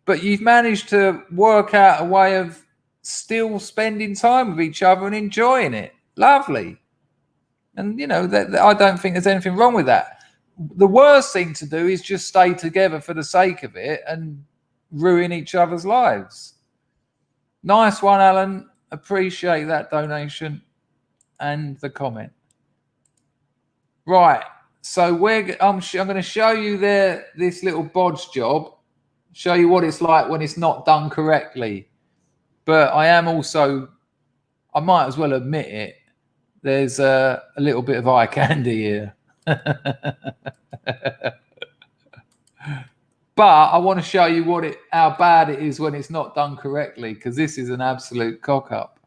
But you've managed to work out a way of still spending time with each other and enjoying it. Lovely. And, you know, that I don't think there's anything wrong with that. The worst thing to do is just stay together for the sake of it and ruin each other's lives. Nice one, Alan. Appreciate that donation and the comment. Right. So I'm going to show you this little bodge job, show you what it's like when it's not done correctly. But I might as well admit it, there's a little bit of eye candy here. But I want to show you how bad it is when it's not done correctly, because this is an absolute cock up.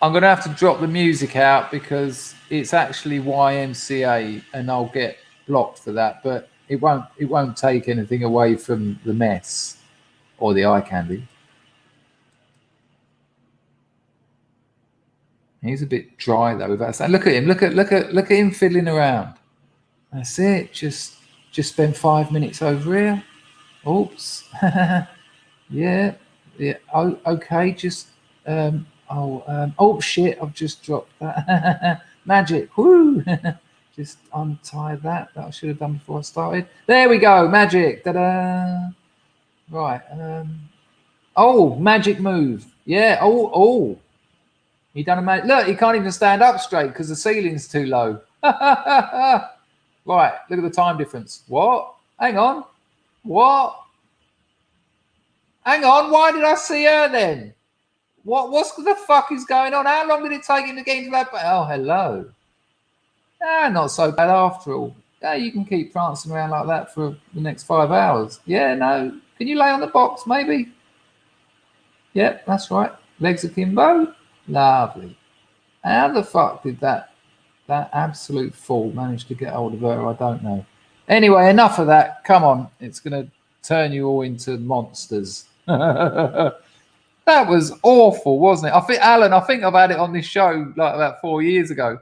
I'm going to have to drop the music out because it's actually YMCA and I'll get blocked for that, but it won't take anything away from the mess or the eye candy. He's a bit dry though. Look at him. Look at him fiddling around. That's it. Just spend 5 minutes over here. Oops. Yeah. Oh, okay. Just oh shit! I've just dropped that. Magic. Woo. Just untie that. That I should have done before I started. There we go. Magic. Ta-da. Right. Oh, magic move. Yeah. Oh. He done a magic. Look, he can't even stand up straight because the ceiling's too low. Right. Look at the time difference. What? Hang on. What? Hang on. Why did I see her then? What's the fuck is going on? How long did it take him to get into that? Oh, hello. Not so bad after all. Yeah, you can keep prancing around like that for the next 5 hours. Yeah, no. Can you lay on the box, maybe? Yep, that's right. Legs akimbo. Lovely. How the fuck did that absolute fool manage to get hold of her? I don't know. Anyway, enough of that. Come on. It's going to turn you all into monsters. That was awful, wasn't it? I think, Alan, I've had it on this show like about 4 years ago.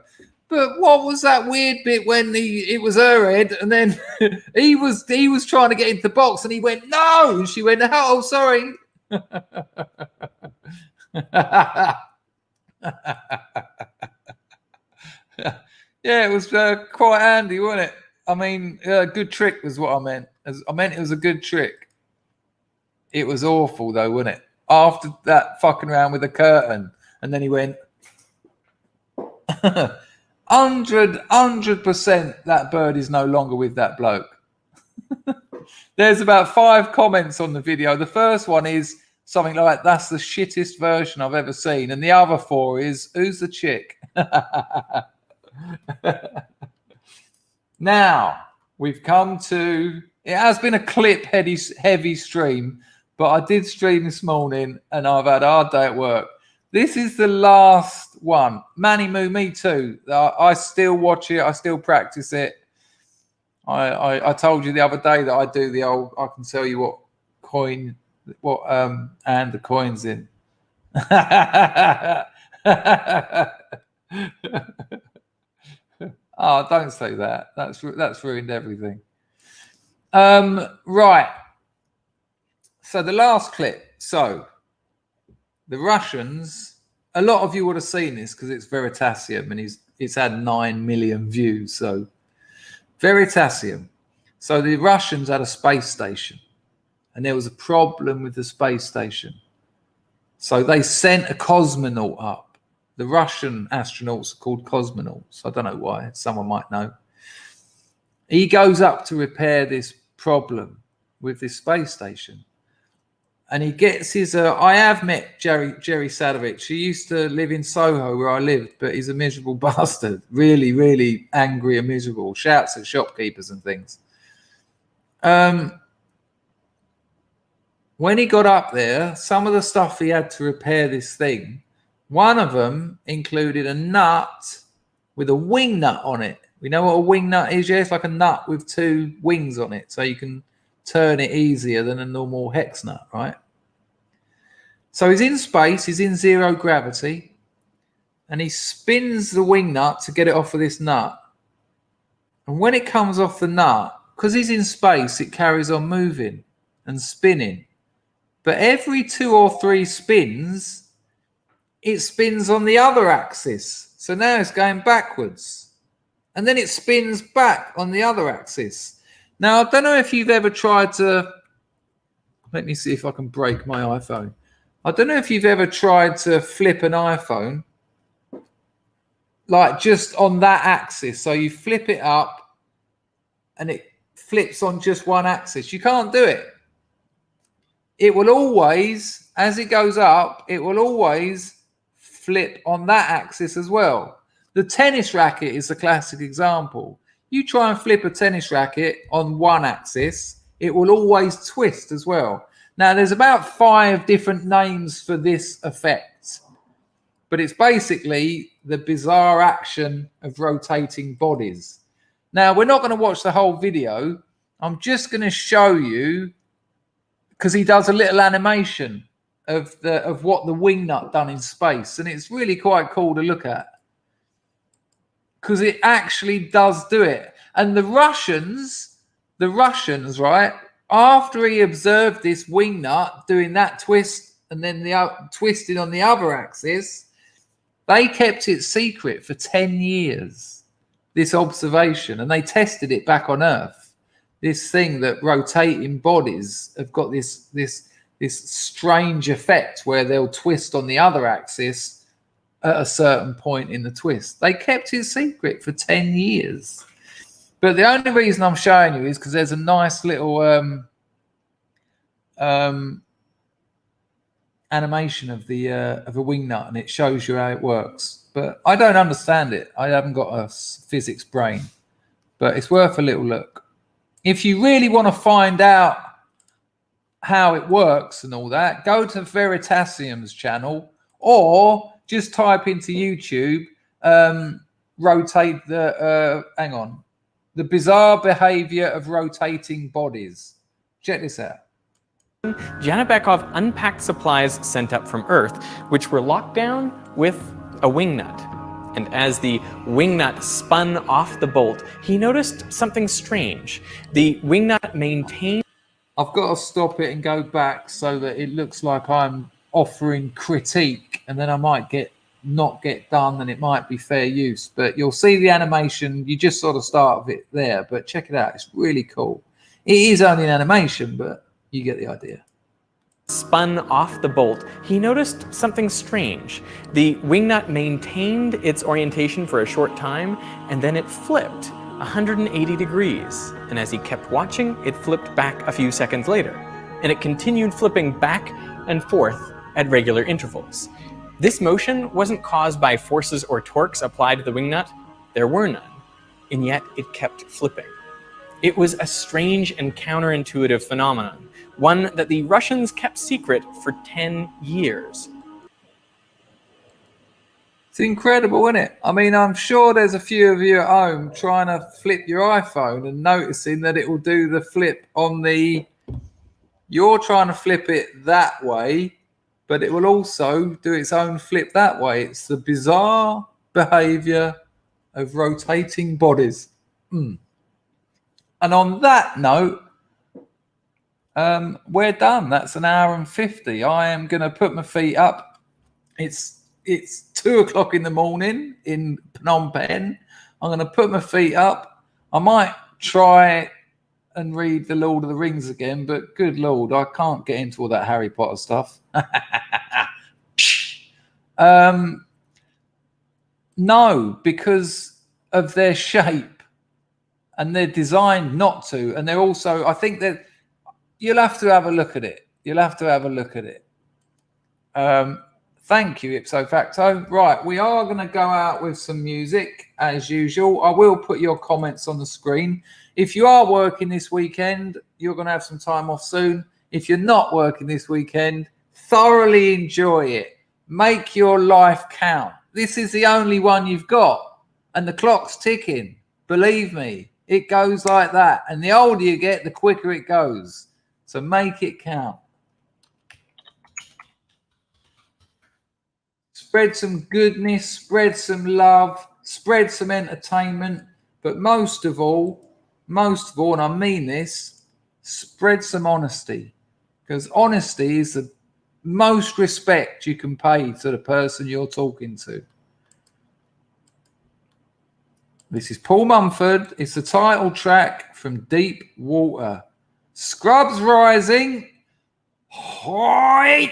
But what was that weird bit when it was her head and then he was trying to get into the box and he went, no! And she went, oh, sorry. Yeah, it was quite handy, wasn't it? I mean, good trick was what I meant. I meant it was a good trick. It was awful though, wasn't it? After that fucking around with the curtain, and then he went 100% that bird is no longer with that bloke. There's about 5 comments on the video. The first one is something like, that's the shittest version I've ever seen. And the other 4 is, who's the chick? Now, we've come to, it has been a clip heavy stream, but I did stream this morning and I've had a hard day at work. This is the last one. Manny Moo, me too. I still watch it. I still practice it. I told you the other day that I do the old, I can tell you what coin, and the coin's in. Oh, don't say that. That's ruined everything. Right. So the last clip. So the Russians a lot of you would have seen this because it's Veritasium and it's had 9 million views. So Veritasium. So the Russians had a space station and there was a problem with the space station. So they sent a cosmonaut up. The Russian astronauts are called cosmonauts. I don't know why. Someone might know. He goes up to repair this problem with this space station. And he gets his... I have met Jerry Sadovich. He used to live in Soho where I lived, but he's a miserable bastard. Really, really angry and miserable. Shouts at shopkeepers and things. When he got up there, some of the stuff he had to repair this thing, one of them included a nut with a wing nut on it. We know what a wing nut is, yeah? It's like a nut with 2 wings on it, so you can turn it easier than a normal hex nut, right? So he's in space, he's in 0 gravity, and he spins the wing nut to get it off of this nut. And when it comes off the nut, because he's in space, it carries on moving and spinning. But every 2 or 3 spins, it spins on the other axis. So now it's going backwards. And then it spins back on the other axis. Now, I don't know if you've ever tried to... Let me see if I can break my iPhone. I don't know if you've ever tried to flip an iPhone, like just on that axis. So you flip it up and it flips on just one axis. You can't do it. It will always, as it goes up, it will always flip on that axis as well. The tennis racket is a classic example. You try and flip a tennis racket on one axis, it will always twist as well. Now, there's about 5 different names for this effect, but it's basically the bizarre action of rotating bodies. Now, we're not going to watch the whole video. I'm just going to show you, because he does a little animation of what the wing nut done in space, and it's really quite cool to look at because it actually does do it. And the Russians, right, after he observed this wing nut doing that twist and then the twisting on the other axis, they kept it secret for 10 years, this observation, and they tested it back on Earth. This thing that rotating bodies have got this strange effect where they'll twist on the other axis at a certain point in the twist. They kept it secret for 10 years. But the only reason I'm showing you is because there's a nice little animation of a wing nut, and it shows you how it works. But I don't understand it. I haven't got a physics brain, but it's worth a little look. If you really want to find out how it works and all that, go to Veritasium's channel or just type into YouTube, rotate the, the bizarre behavior of rotating bodies. Check this out. Janet Bekov unpacked supplies sent up from Earth, which were locked down with a wing nut. And as the wing nut spun off the bolt, he noticed something strange. The wing nut maintained... I've got to stop it and go back so that it looks like I'm offering critique, and then I might not get done, and it might be fair use. But you'll see the animation. You just sort of start with it there, but check it out. It's really cool. It is only an animation, but you get the idea. Spun off the bolt, he noticed something strange. The wing nut maintained its orientation for a short time, and then it flipped 180 degrees. And as he kept watching, it flipped back a few seconds later. And it continued flipping back and forth at regular intervals. This motion wasn't caused by forces or torques applied to the wing nut. There were none. And yet it kept flipping. It was a strange and counterintuitive phenomenon, one that the Russians kept secret for 10 years. It's incredible, isn't it? I mean, I'm sure there's a few of you at home trying to flip your iPhone and noticing that it will do the flip on the... You're trying to flip it that way, but it will also do its own flip that way. It's the bizarre behavior of rotating bodies. And on that note, we're done. That's an hour and 50. I am going to put my feet up. It's It's 2 o'clock in the morning in Phnom Penh. I'm going to put my feet up. I might try and read The Lord of the Rings again, but good Lord, I can't get into all that Harry Potter stuff. No, because of their shape, and they're designed not to. And they're also, I think that you'll have to have a look at it. Thank you, ipso facto. Right, we are going to go out with some music as usual. I will put your comments on the screen. If you are working this weekend, you're going to have some time off soon. If you're not working this weekend, thoroughly enjoy it. Make your life count. This is the only one you've got, and the clock's ticking. Believe me, it goes like that. And the older you get, the quicker it goes. So make it count. Spread some goodness, spread some love, spread some entertainment, but most of all, and I mean this, spread some honesty, because honesty is the most respect you can pay to the person you're talking to. This is Paul Mumford. It's the title track from Deep Water. Scrubs Rising. Hoita!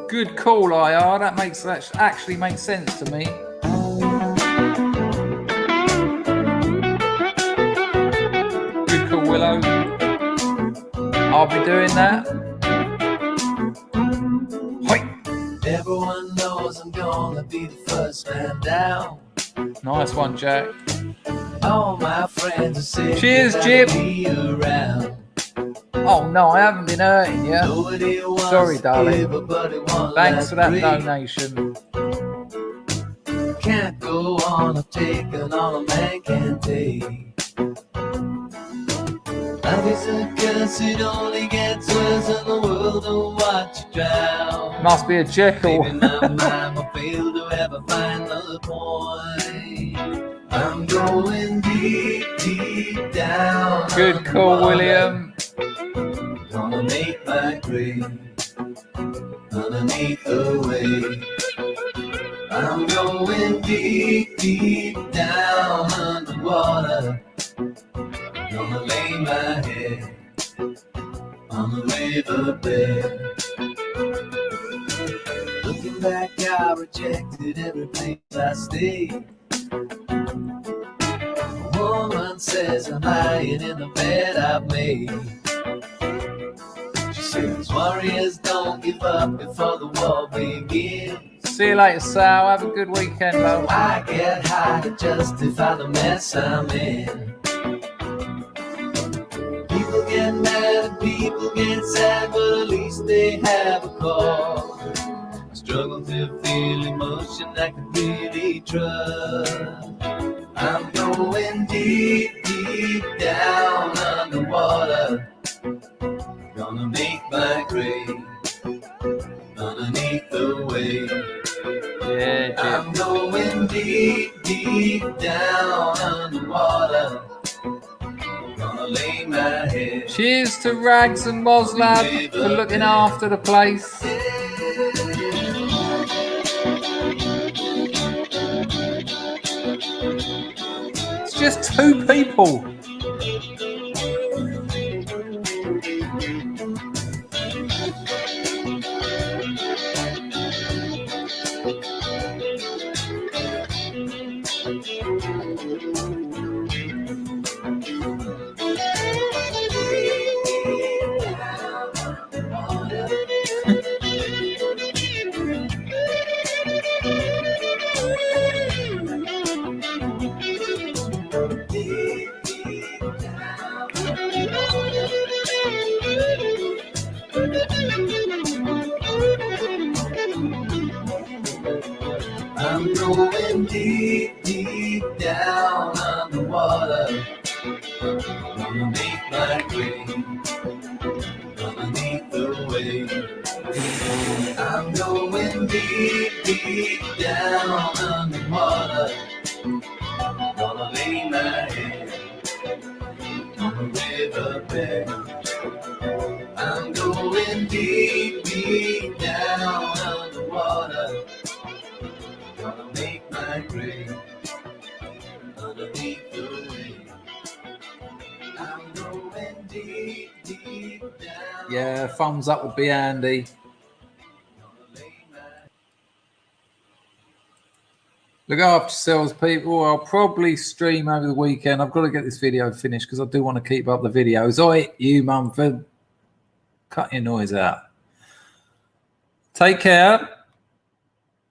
Good call, IR. That actually makes sense to me. Good call, Willow. I'll be doing that. Hoi. Everyone knows I'm gonna be the first man down. Nice one, Jack. All my friends are saying cheers, Jib. Oh no, I haven't been hurting you. Sorry, darling. Thanks for that donation. Can't go on, I've taken all a man can take. Life is a curse, it only gets worse, and the world don't watch you drown. Must be a Jekyll. Maybe my mind will fail to ever find the point. I'm going deep, deep down. Good call, William. Gonna make my grave underneath the wave. I'm going deep, deep down underwater. Gonna lay my head on the riverbed. Looking back, I rejected every place I stayed. A woman says I'm lying in the bed I've made. She says warriors don't give up before the war begins. See you later, Sal. Have a good weekend, love. I get high to justify the mess I'm in. People get mad and people get sad, but at least they have a cause. I struggle to feel emotion I can really trust. I'm going deep, deep down underwater. Gonna make my grave underneath the wave. Yeah, I'm going deep, deep down underwater. Gonna lay my head. Cheers to Rags and Moslab for looking after the place. It's just 2 people. I'm going deep, deep down underwater. Gonna make my grave underneath the wave. I'm going deep, deep down underwater. Gonna lay my head baby. I'm going deep, deep down underwater. Gonna make my grave underneath the waves. I'm going deep, deep down. Yeah, thumbs up would be handy. Look after yourselves, people. I'll probably stream over the weekend. I've got to get this video finished because I do want to keep up the videos. Oi, you Mumford. Cut your noise out. Take care.